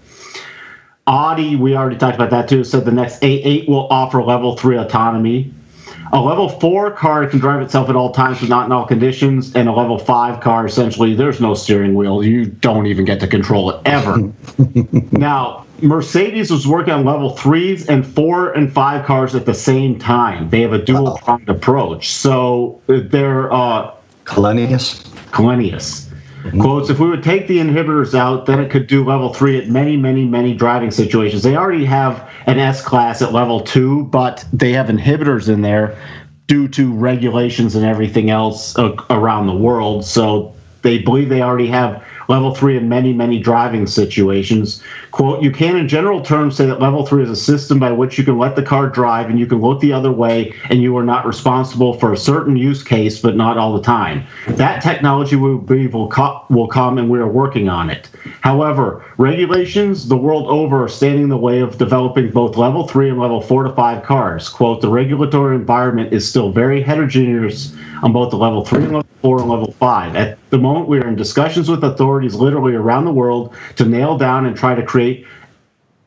A: Audi, we already talked about that too, said the next A8 will offer level 3 autonomy. A level 4 car can drive itself at all times but not in all conditions, and a level 5 car, essentially, there's no steering wheel. You don't even get to control it ever. Now, Mercedes was working on level 3s and 4 and 5 cars at the same time. They have a dual-pronged approach. So they're
B: Colenius.
A: Quotes, if we would take the inhibitors out, then it could do level 3 at many driving situations. They already have an S-Class at level 2, but they have inhibitors in there due to regulations and everything else around the world. So they believe they already have level 3 in many driving situations. Quote, you can in general terms say that level 3 is a system by which you can let the car drive and you can look the other way and you are not responsible for a certain use case, but not all the time. That technology we believe will come, and we are working on it. However, regulations the world over are standing in the way of developing both level 3 and level 4 to 5 cars. Quote, the regulatory environment is still very heterogeneous on both the level 3 and level 4 and level 5. At the moment, we are in discussions with authorities literally around the world to nail down and try to create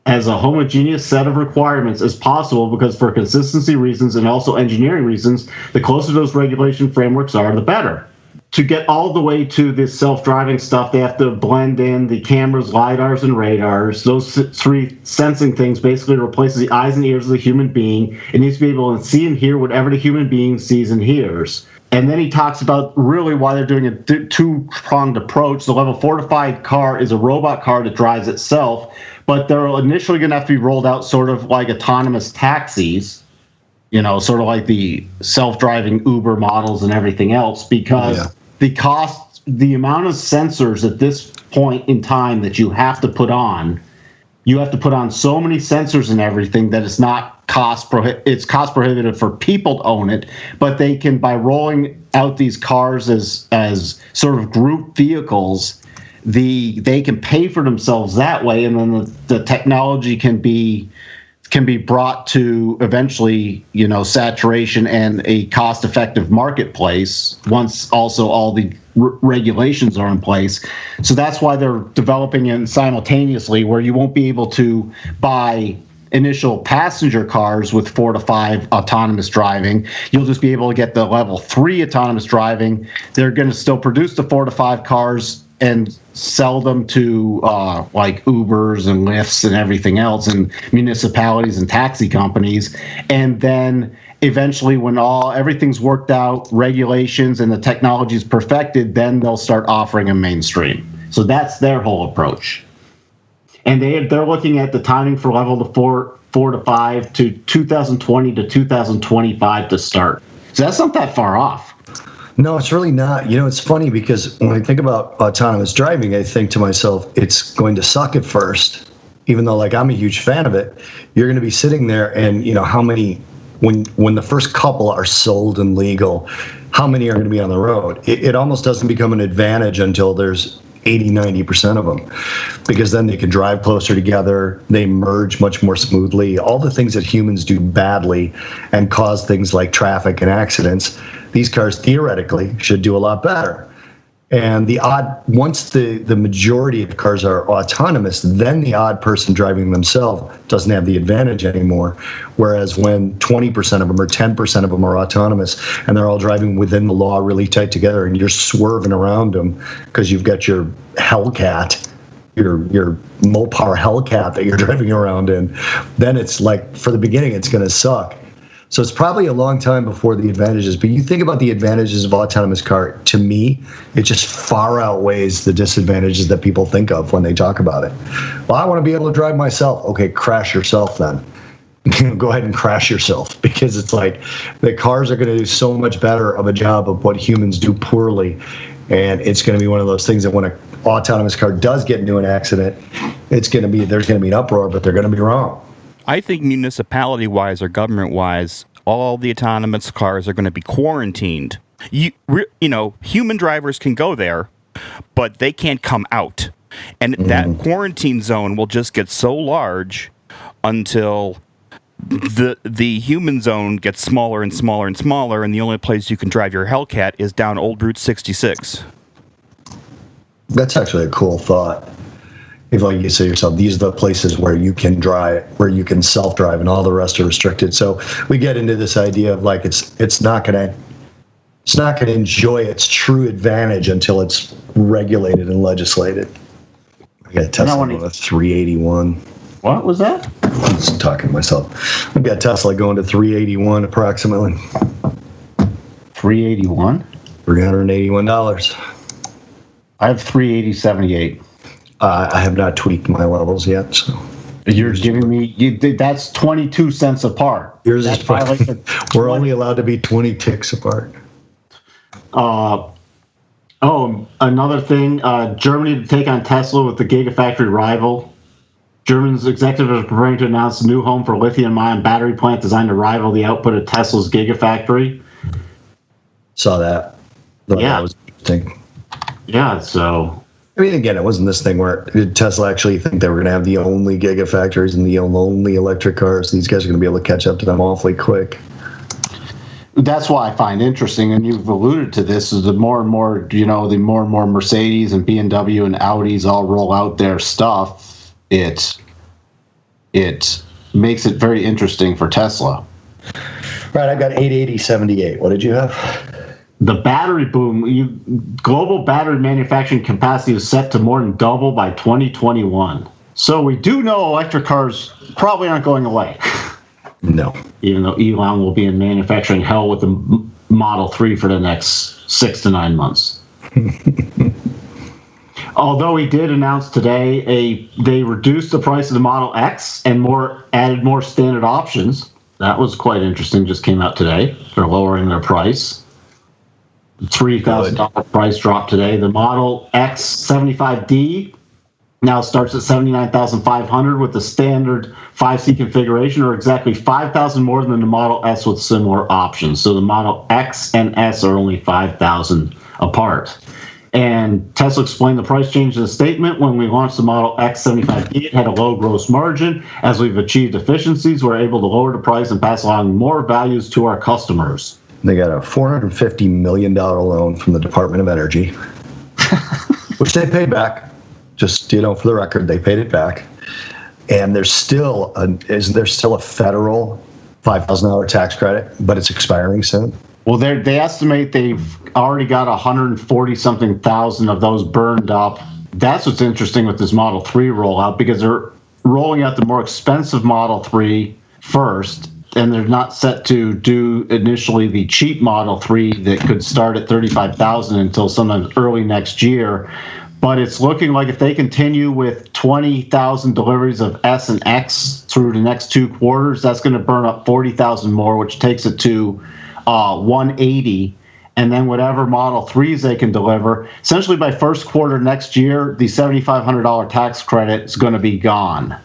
A: as a homogeneous set of requirements as possible, because for consistency reasons and also engineering reasons, the closer those regulation frameworks are, the better. To get all the way to this self-driving stuff, they have to blend in the cameras, LiDARs, and radars. Those 3 sensing things basically replaces the eyes and ears of the human being. It needs to be able to see and hear whatever the human being sees and hears. And then he talks about really why they're doing a two-pronged approach. The level 4 to 5 car is a robot car that drives itself, but they're initially going to have to be rolled out sort of like autonomous taxis, sort of like the self-driving Uber models and everything else, because the amount of sensors at this point in time that you have to put on so many sensors and everything that it's not it's cost prohibitive for people to own it, but they can, by rolling out these cars as sort of group vehicles, they can pay for themselves that way, and then the technology can be brought to eventually, saturation and a cost-effective marketplace once also all the regulations are in place. So that's why they're developing it simultaneously, where you won't be able to buy initial passenger cars with 4 to 5 autonomous driving. You'll just be able to get the level 3 autonomous driving. They're going to still produce the 4 to 5 cars and sell them to like Ubers and Lyfts and everything else, and municipalities and taxi companies. And then eventually, when everything's worked out, regulations and the technology is perfected, then they'll start offering them mainstream. So that's their whole approach. And they're looking at the timing for level 4 to 5 to 2020 to 2025 to start. So that's not that far off.
B: No, it's really not. It's funny because when I think about autonomous driving, I think to myself, it's going to suck at first, even though I'm a huge fan of it. You're going to be sitting there and, how many, when the first couple are sold and legal, how many are going to be on the road? It almost doesn't become an advantage until there's 80-90% of them, because then they can drive closer together, they merge much more smoothly. All the things that humans do badly and cause things like traffic and accidents, these cars theoretically should do a lot better. And once the majority of cars are autonomous, then the odd person driving themselves doesn't have the advantage anymore. Whereas when 20% of them or 10% of them are autonomous and they're all driving within the law really tight together, and you're swerving around them because you've got your Hellcat, your Mopar Hellcat that you're driving around in, then it's for the beginning, it's going to suck. So it's probably a long time before the advantages. But you think about the advantages of autonomous car, to me, it just far outweighs the disadvantages that people think of when they talk about it. Well, I want to be able to drive myself. Okay, crash yourself then. Go ahead and crash yourself, because it's the cars are going to do so much better of a job of what humans do poorly. And it's going to be one of those things that when an autonomous car does get into an accident, there's going to be an uproar, but they're going to be wrong.
C: I think municipality-wise or government-wise, all the autonomous cars are going to be quarantined. Human drivers can go there, but they can't come out. And that quarantine zone will just get so large until the human zone gets smaller and smaller and smaller, and the only place you can drive your Hellcat is down Old Route 66.
B: That's actually a cool thought. If you say to yourself, these are the places where you can drive, where you can self-drive, and all the rest are restricted. So we get into this idea of it's not going to enjoy its true advantage until it's regulated and legislated. I got a Tesla with a 381.
A: What was that?
B: I'm just talking to myself. We've got Tesla going to 381 approximately.
A: 381?
B: $381.
A: I have 380.78.
B: I have not tweaked my levels yet, so.
A: You're giving me, that's 22 cents apart.
B: Yours is fine. We're only allowed to be 20 ticks apart.
A: Another thing, Germany to take on Tesla with the Gigafactory rival. Germany's executives are preparing to announce a new home for lithium-ion battery plant designed to rival the output of Tesla's Gigafactory.
B: Saw that. That was interesting.
A: Yeah, so...
B: I mean, again, it wasn't this thing where did Tesla actually think they were going to have the only gigafactories and the only electric cars. These guys are going to be able to catch up to them awfully quick.
A: That's why I find interesting, and you've alluded to this, is the more and more Mercedes and BMW and Audis all roll out their stuff, it makes it very interesting for Tesla.
B: Right, I've got 880.78. What did you have?
A: The battery boom, global battery manufacturing capacity is set to more than double by 2021. So we do know electric cars probably aren't going away.
B: No.
A: Even though Elon will be in manufacturing hell with the Model 3 for the next 6 to 9 months. Although he did announce today they reduced the price of the Model X and added more standard options. That was quite interesting, just came out today. They're lowering their price. $3,000 price drop today. The Model X 75D now starts at $79,500 with the standard 5C configuration, or exactly $5,000 more than the Model S with similar options. So the Model X and S are only $5,000 apart. And Tesla explained the price change in a statement. When we launched the Model X 75D, it had a low gross margin. As we've achieved efficiencies, we're able to lower the price and pass along more values to our customers.
B: They got a $450 million loan from the Department of Energy, which they paid back. Just, for the record, they paid it back. And there's still isn't there still a federal $5,000 tax credit, but it's expiring soon?
A: Well, they estimate they've already got 140-something thousand of those burned up. That's what's interesting with this Model 3 rollout, because they're rolling out the more expensive Model 3 first, and they're not set to do initially the cheap Model 3 that could start at $35,000 until sometime early next year. But it's looking like if they continue with 20,000 deliveries of S and X through the next 2 quarters, that's going to burn up 40,000 more, which takes it to 180. And then whatever Model 3s they can deliver, essentially by first quarter next year, the $7,500 tax credit is going to be gone.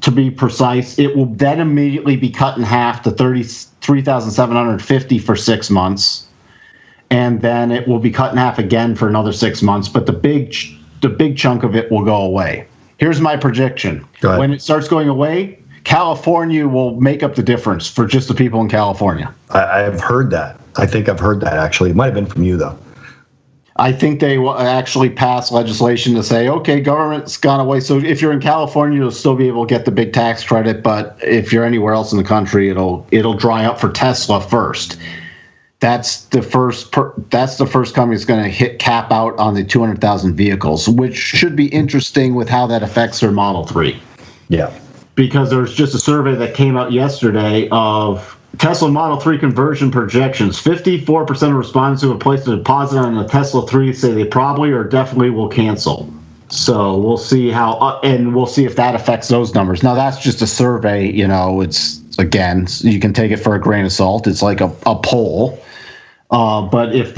A: To be precise, it will then immediately be cut in half to $33,750 for 6 months, and then it will be cut in half again for another 6 months. But the big chunk of it will go away. Here's my prediction: when it starts going away, California will make up the difference for just the people in California.
B: I've heard that. I think I've heard that actually. It might have been from you though.
A: I think they will actually pass legislation to say, okay, government's gone away. So if you're in California, you'll still be able to get the big tax credit. But if you're anywhere else in the country, it'll dry up for Tesla first. That's the first company that's going to hit cap out on the 200,000 vehicles, which should be interesting with how that affects their Model 3.
B: Yeah.
A: Because there's just a survey that came out yesterday of Tesla Model 3 conversion projections. 54% of respondents who have placed a deposit on a Tesla 3 say they probably or definitely will cancel. So we'll see and we'll see if that affects those numbers. Now, that's just a survey. It's, again, you can take it for a grain of salt. It's like a poll. But if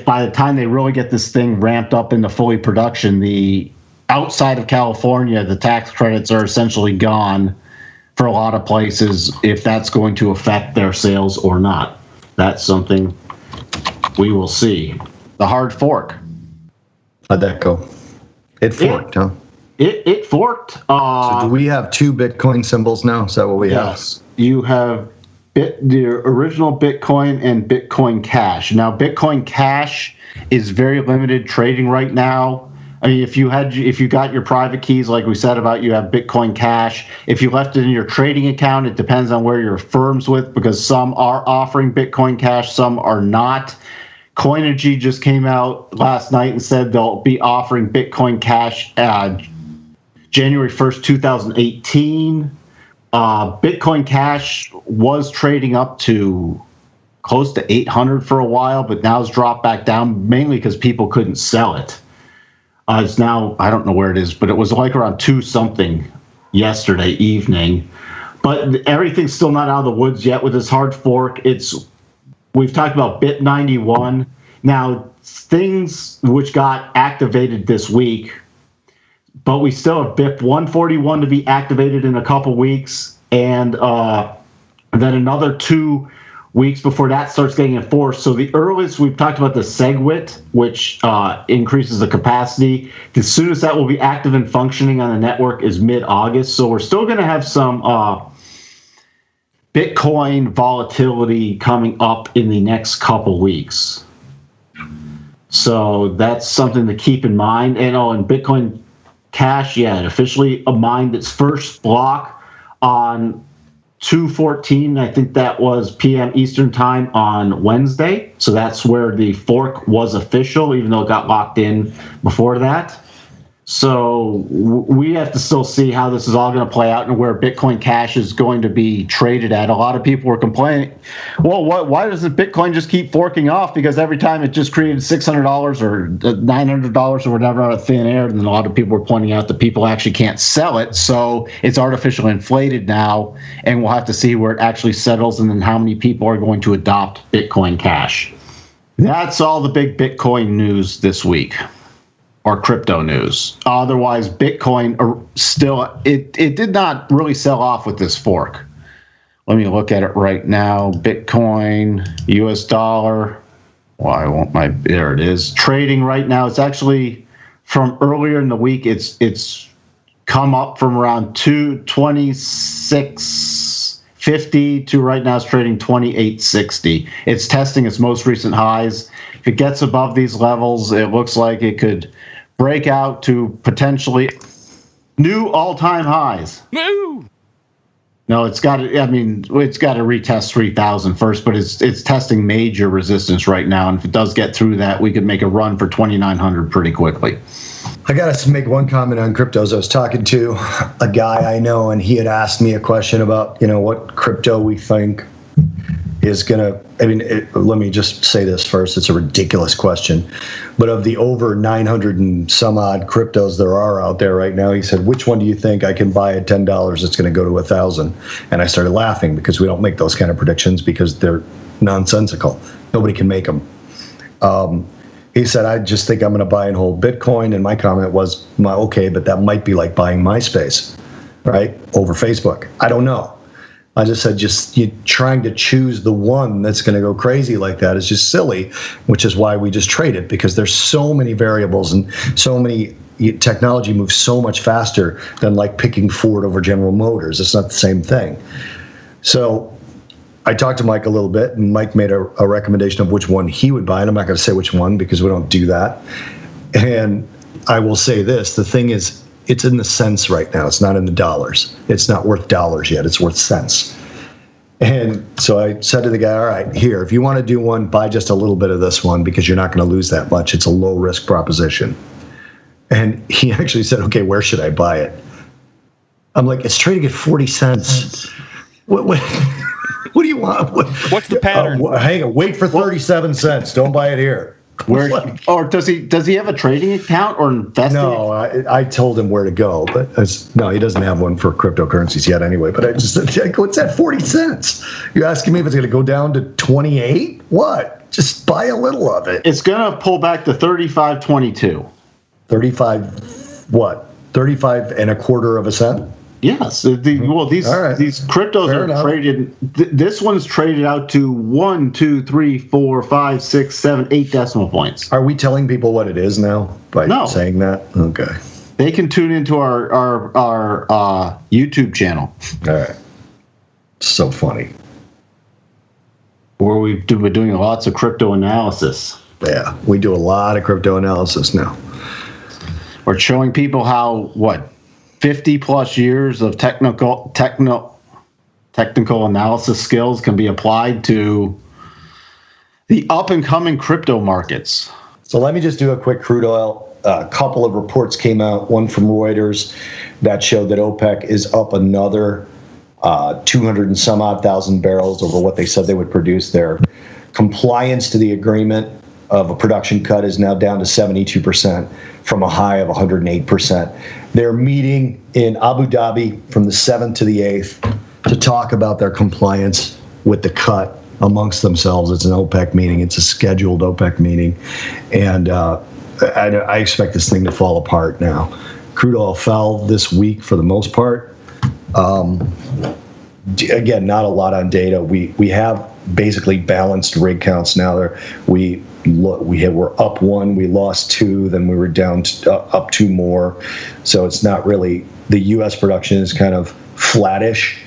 A: by the time they really get this thing ramped up into fully production, the outside of California, the tax credits are essentially gone for a lot of places, if that's going to affect their sales or not. That's something we will see. The hard fork.
B: How'd that go? It forked, huh?
A: It forked.
B: So do we have 2 Bitcoin symbols now? Is that what we have?
A: Yes. You have the original Bitcoin and Bitcoin Cash. Now, Bitcoin Cash is very limited trading right now. I mean, if you got your private keys, like we said about, you have Bitcoin Cash. If you left it in your trading account, it depends on where your firm's with, because some are offering Bitcoin Cash, some are not. Coinigy just came out last night and said they'll be offering Bitcoin Cash January 1st, 2018. Bitcoin Cash was trading up to close to 800 for a while, but now it's dropped back down, mainly because people couldn't sell it. It's now, I don't know where it is, but it was like around 2 something yesterday evening. But everything's still not out of the woods yet with this hard fork. We've talked about Bit 91. Now, things which got activated this week, but we still have BIP 141 to be activated in a couple weeks, and then another 2 weeks before that starts getting enforced. So the earliest, we've talked about the SegWit, which increases the capacity. The soonest that will be active and functioning on the network is mid-August. So we're still going to have some Bitcoin volatility coming up in the next couple weeks. So that's something to keep in mind. And Bitcoin Cash, it officially mined its first block on 2:14, I think that was p.m. Eastern time on Wednesday. So that's where the fork was official, even though it got locked in before that. So we have to still see how this is all going to play out and where Bitcoin Cash is going to be traded at. A lot of people were complaining, well, why doesn't Bitcoin just keep forking off? Because every time it just created $600 or $900 or whatever out of thin air. And then a lot of people were pointing out that people actually can't sell it. So it's artificially inflated now, and we'll have to see where it actually settles and then how many people are going to adopt Bitcoin Cash. That's all the big Bitcoin news this week. Or crypto news. Otherwise, Bitcoin still, it did not really sell off with this fork. Let me look at it right now. Bitcoin, US dollar. Why won't there it is. Trading right now. It's actually from earlier in the week. It's come up from around 226.50 to right now it's trading 28.60. It's testing its most recent highs. If it gets above these levels, it looks like it could break out to potentially new all-time highs.
C: Woo!
A: No, it's got to retest 3,000 first, but it's testing major resistance right now. And if it does get through that, we could make a run for 2,900 pretty quickly.
B: I got to make one comment on cryptos. I was talking to a guy I know, and he had asked me a question about, what crypto we think is going to, let me just say this first. It's a ridiculous question. But of the over 900 and some odd cryptos there are out there right now, he said, which one do you think I can buy at $10 that's going to go to 1,000? And I started laughing because we don't make those kind of predictions because they're nonsensical. Nobody can make them. He said, I just think I'm going to buy and hold Bitcoin. And my comment was, okay, but that might be like buying MySpace, right? Over Facebook. I don't know. I just said, you trying to choose the one that's going to go crazy like that is just silly, which is why we just trade it, because there's so many variables and so many technology moves so much faster than like picking Ford over General Motors. It's not the same thing. So I talked to Mike a little bit, and Mike made a recommendation of which one he would buy. And I'm not going to say which one because we don't do that. And I will say this, the thing is, it's in the cents right now. It's not in the dollars. It's not worth dollars yet. It's worth cents. And so I said to the guy, all right, here, if you want to do one, buy just a little bit of this one because you're not going to lose that much. It's a low risk proposition. And he actually said, okay, where should I buy it? I'm like, it's trading at 40 cents. What do you want?
C: What's the pattern?
B: Hang on, wait for 37 cents. Don't buy it here.
A: Or does he have a trading account or investing?
B: No, I told him where to go, but no, he doesn't have one for cryptocurrencies yet anyway. But I just said, what's that 40 cents? You're asking me if it's going to go down to 28? What? Just buy a little of it.
A: It's going to pull back to 35.22.
B: 35 what? 35 and a quarter of a cent?
A: Yes. These cryptos
B: Fair
A: are
B: enough.
A: traded. This one's traded out to 1, 2, 3, 4, 5, 6, 7, 8 decimal points.
B: Are we telling people what it is now by saying that? Okay.
A: They can tune into our YouTube channel.
B: All right. So funny.
A: Where we've been doing lots of crypto analysis.
B: Yeah, we do a lot of crypto analysis now.
A: We're showing people how 50 plus years of technical analysis skills can be applied to the up and coming crypto markets.
B: So let me just do a quick crude oil a couple of reports came out, one from Reuters that showed that OPEC is up another 200 and some odd thousand barrels over what they said they would produce. Their compliance to the agreement of a production cut is now down to 72% from a high of 108%. They're meeting in Abu Dhabi from the 7th to the 8th to talk about their compliance with the cut amongst themselves. It's an OPEC meeting. It's a scheduled OPEC meeting. And I expect this thing to fall apart now. Crude oil fell this week for the most part. Again, not a lot on data. We have basically balanced rig counts now. We're up one, we lost two, then we were down up two more. So it's not really, the U.S. production is kind of flattish.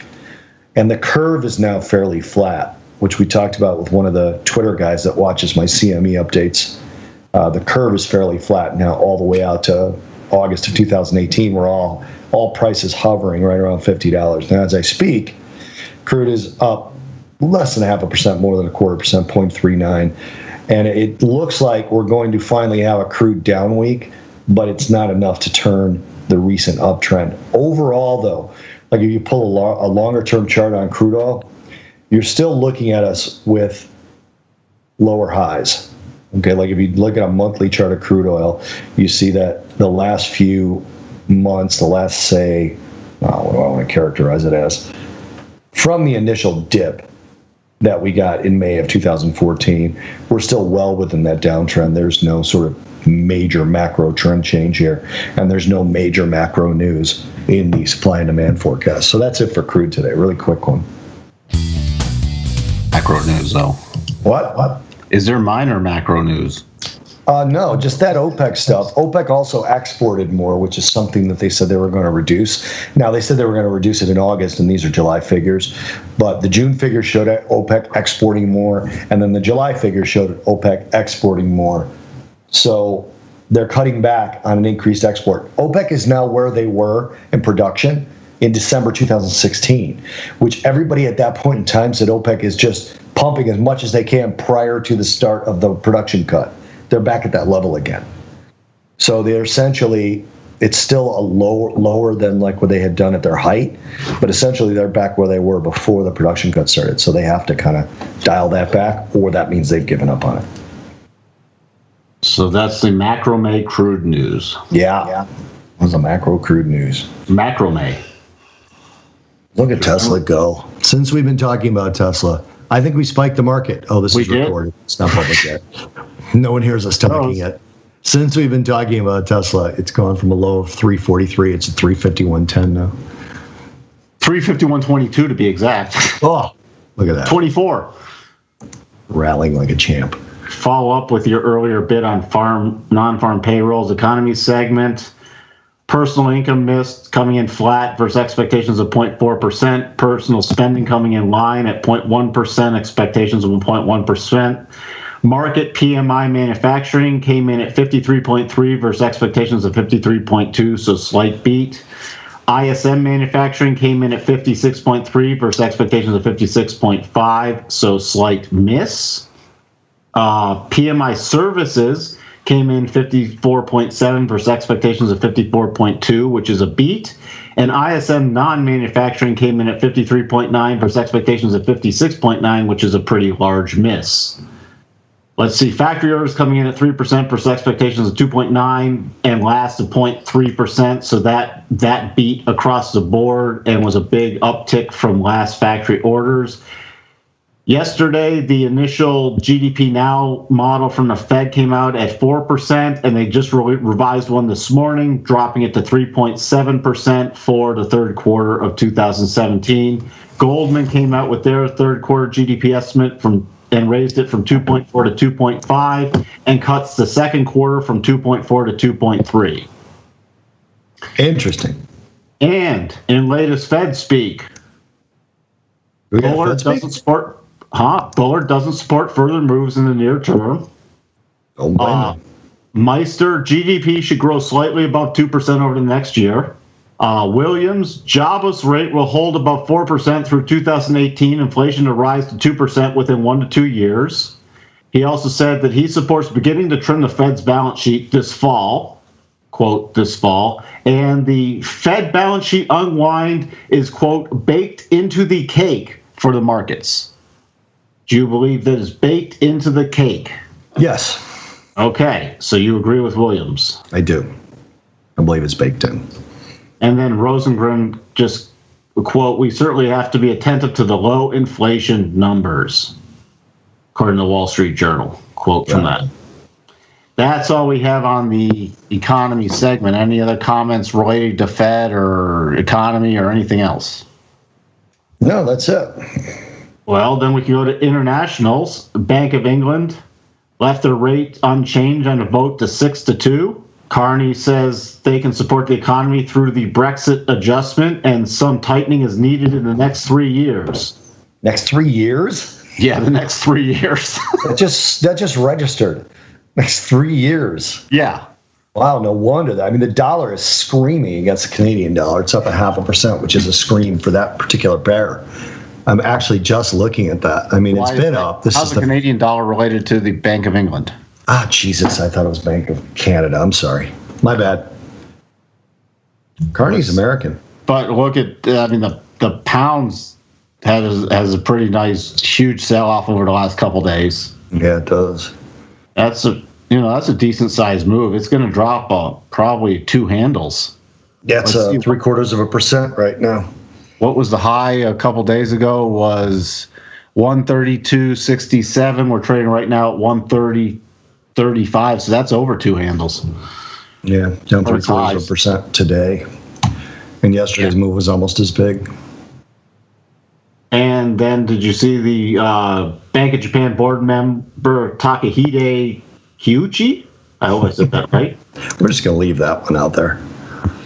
B: And the curve is now fairly flat, which we talked about with one of the Twitter guys that watches my CME updates. The curve is fairly flat now all the way out to August of 2018. We're all prices hovering right around $50. Now, as I speak, crude is up less than 0.5% more than 0.25%, 0.39. And it looks like we're going to finally have a crude down week, but it's not enough to turn the recent uptrend. Overall, though, like if you pull a longer-term chart on crude oil, you're still looking at us with lower highs. Okay, like if you look at a monthly chart of crude oil, you see that the last few months, the last, say, what do I want to characterize it as? From the initial dip that we got in May of 2014, we're still well within that downtrend. There's no sort of major macro trend change here, and there's no major macro news in the supply and demand forecast. So that's it for crude today. Really quick one.
A: Macro news, though.
B: What?
A: Is there minor macro news?
B: No, just that OPEC stuff. OPEC also exported more, which is something that they said they were going to reduce. Now, they said they were going to reduce it in August, and these are July figures. But the June figures showed OPEC exporting more, and then the July figures showed OPEC exporting more. So they're cutting back on an increased export. OPEC is now where they were in production in December 2016, which everybody at that point in time said OPEC is just pumping as much as they can prior to the start of the production cut. They're back at that level again. So they're essentially, it's still a lower than like what they had done at their height, but essentially they're back where they were before the production cut started. So they have to kind of dial that back, or that means they've given up on it.
A: So that's the macrame crude news.
B: Yeah. It was the macro crude news.
A: Macrame.
B: Look at Tesla go. Since we've been talking about Tesla, I think we spiked the market. Oh, this is recorded. It's not public yet. No one hears us talking yet. Since we've been talking about Tesla, it's gone from a low of 343. It's at 351.10 now.
A: 351.22 to be exact.
B: Oh, look at that.
A: 24.
B: Rallying like a champ.
A: Follow up with your earlier bit on non-farm payrolls, economy segment. Personal income missed, coming in flat versus expectations of 0.4%. Personal spending coming in line at 0.1%, expectations of 1.1%. Market PMI manufacturing came in at 53.3 versus expectations of 53.2, so slight beat. ISM manufacturing came in at 56.3 versus expectations of 56.5, so slight miss. PMI services came in 54.7 versus expectations of 54.2, which is a beat. And ISM non-manufacturing came in at 53.9 versus expectations of 56.9, which is a pretty large miss. Let's see, factory orders coming in at 3% versus expectations of 2.9, and last of 0.3%. So that beat across the board and was a big uptick from last factory orders. Yesterday, the initial GDP Now model from the Fed came out at 4%, and they just revised one this morning, dropping it to 3.7% for the third quarter of 2017. Goldman came out with their third quarter GDP estimate and raised it from 2.4 to 2.5, and cuts the second quarter from 2.4 to 2.3.
B: Interesting.
A: And in latest Fed speak, Bullard doesn't support further moves in the near term. Meister, GDP should grow slightly above 2% over the next year. Williams, jobless rate will hold above 4% through 2018, inflation to rise to 2% within 1 to 2 years. He also said that he supports beginning to trim the Fed's balance sheet this fall. quote, this fall. And the Fed balance sheet unwind is, quote, baked into the cake for the markets. Do you believe that is baked into the cake?
B: Yes.
A: Okay, so you agree with Williams.
B: I do. I believe it's baked in.
A: And then Rosengren just, quote, we certainly have to be attentive to the low inflation numbers, according to the Wall Street Journal. Quote from that. That's all we have on the economy segment. Any other comments related to Fed or economy or anything else?
B: No, that's it.
A: Well, then we can go to internationals. Bank of England left their rate unchanged on a vote to 6-2. Carney says they can support the economy through the Brexit adjustment, and some tightening is needed in the next 3 years.
B: Next 3 years?
A: Yeah, the next 3 years.
B: that just registered. Next 3 years.
A: Yeah.
B: Wow, no wonder that. I mean, the dollar is screaming against the Canadian dollar. It's up 0.5%, which is a scream for that particular pair. I'm actually just looking at that. I mean, it's been up.
A: How's the Canadian dollar related to the Bank of England?
B: Ah, Jesus, I thought it was Bank of Canada. I'm sorry. My bad. Carney's American.
A: But look at, I mean, the pounds has a pretty nice, huge sell-off over the last couple days.
B: Yeah, it does.
A: That's a decent sized move. It's going to drop probably 2 handles.
B: Yeah, it's 0.75% right now.
A: What was the high a couple days ago? Was 132.67. We're trading right now at 130.35. So that's over 2 handles.
B: Yeah, down 0.75% today. And yesterday's move was almost as big.
A: And then did you see the Bank of Japan board member Takahide Kyuchi? I hope I said that right.
B: We're just going to leave that one out there.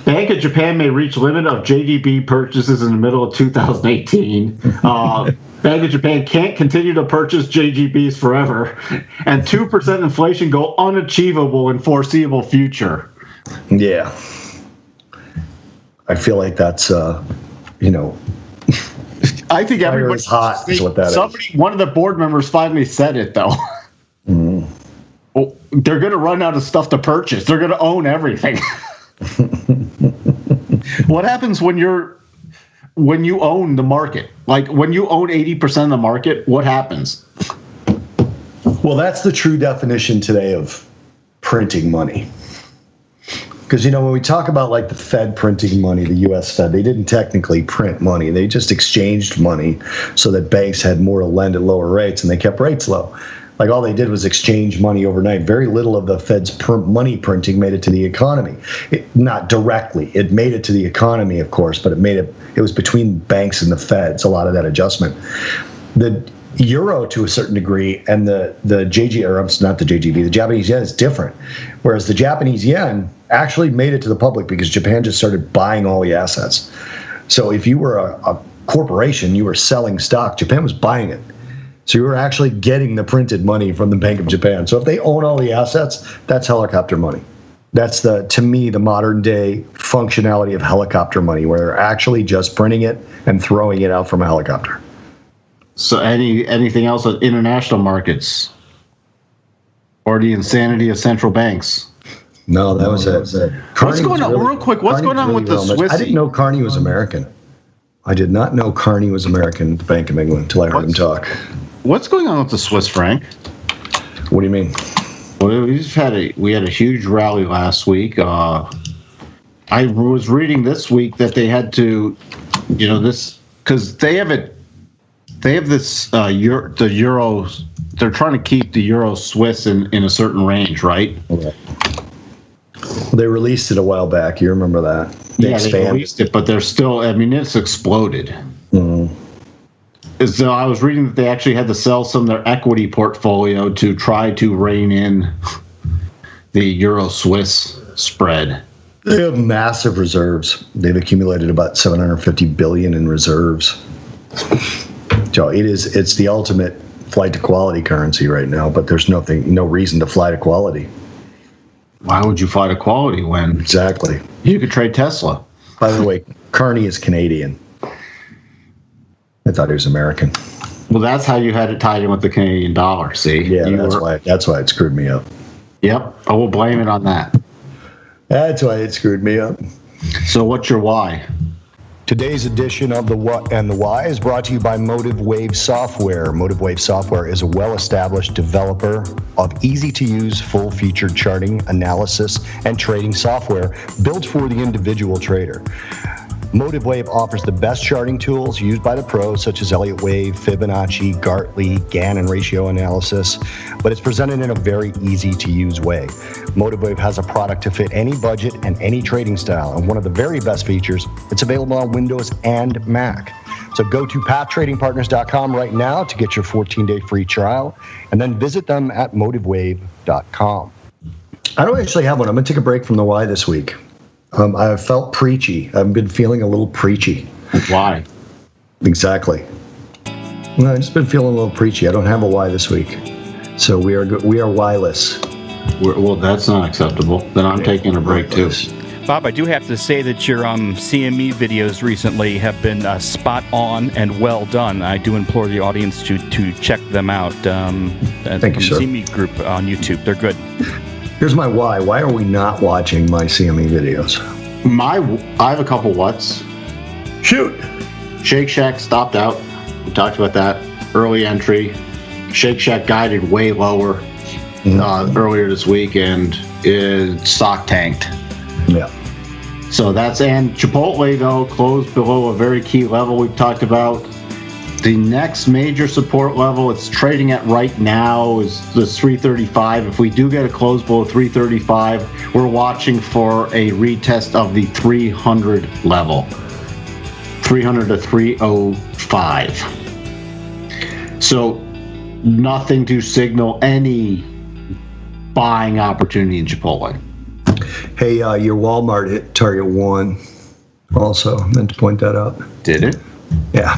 A: Bank of Japan may reach limit of JGB purchases in the middle of 2018. Bank of Japan can't continue to purchase JGBs forever. And 2% inflation goal unachievable in foreseeable future.
B: Yeah. I feel like that's,
A: I think everybody's
B: hot is what that is.
A: One of the board members finally said it, though.
B: Mm.
A: Well, they're going to run out of stuff to purchase. They're going to own everything. What happens when you own the market? Like when you own 80% of the market, what happens?
B: Well, that's the true definition today of printing money. Because, when we talk about like the Fed printing money, the U.S. Fed, they didn't technically print money. They just exchanged money so that banks had more to lend at lower rates, and they kept rates low. Like all they did was exchange money overnight. Very little of the Fed's money printing made it to the economy. Not directly. It made it to the economy, of course, but it was between banks and the Feds, a lot of that adjustment. The euro, to a certain degree, and the Japanese yen is different. Whereas the Japanese yen actually made it to the public because Japan just started buying all the assets. So if you were a corporation, you were selling stock, Japan was buying it. So you were actually getting the printed money from the Bank of Japan. So if they own all the assets, that's helicopter money. That's to me, the modern day functionality of helicopter money, where they're actually just printing it and throwing it out from a helicopter.
A: So anything else on international markets? Or the insanity of central banks?
B: No, that was it.
A: What's going on, real quick, what's going on with the Swiss?
B: I didn't know Carney was American. I did not know Carney was American at the Bank of England until I heard him talk.
A: What's going on with the Swiss franc?
B: What do you mean?
A: Well, we had a huge rally last week. I was reading this week that they had to, this because they have this the euro. They're trying to keep the euro Swiss in a certain range, right?
B: Okay. They released it a while back. You remember that?
A: They released it, but they're still. I mean, it's exploded.
B: Mm-hmm.
A: So I was reading that they actually had to sell some of their equity portfolio to try to rein in the euro-Swiss spread.
B: They have massive reserves. They've accumulated about $750 billion in reserves. So it's the ultimate flight to quality currency right now, but there's no reason to fly to quality.
A: Why would you fly to quality when
B: exactly
A: you could trade Tesla?
B: By the way, Carney is Canadian. I thought he was American.
A: Well, that's how you had it tied in with the Canadian dollar. See,
B: yeah, that's why it screwed me up.
A: Yep, I will blame it on that.
B: That's why it screwed me up.
A: So what's your why?
D: Today's edition of The What and the Why is brought to you by Motive Wave Software. Motive Wave Software is a well-established developer of easy-to-use, full-featured charting, analysis, and trading software built for the individual trader. Motive Wave offers the best charting tools used by the pros, such as Elliott Wave, Fibonacci, Gartley, Gannon ratio analysis, but it's presented in a very easy-to-use way. Motive Wave has a product to fit any budget and any trading style, and one of the very best features, it's available on Windows and Mac. So go to pathtradingpartners.com right now to get your 14-day free trial, and then visit them at motivewave.com.
B: I don't actually have one. I'm going to take a break from the why this week. I felt preachy. I've been feeling a little preachy.
A: Why?
B: Exactly. Well, I've just been feeling a little preachy. I don't have a why this week. So we are why-less.
A: Well, that's not acceptable. Then I'm taking a break too.
C: Bob, I do have to say that your CME videos recently have been spot on and well done. I do implore the audience to check them out.
B: Thank you, sir.
C: CME group on YouTube. They're good.
B: Here's my why. Why are we not watching my CME videos?
A: I have a couple whats.
B: Shoot.
A: Shake Shack stopped out. We talked about that. Early entry. Shake Shack guided way lower earlier this week, and stock tanked.
B: Yeah.
A: So and Chipotle, though, closed below a very key level we've talked about. The next major support level it's trading at right now is this 335. If we do get a close below 335, we're watching for a retest of the 300 level. 300 to 305. So nothing to signal any buying opportunity in Chipotle.
B: Hey, your Walmart hit target 1 also. I meant to point that out.
A: Did it?
B: Yeah.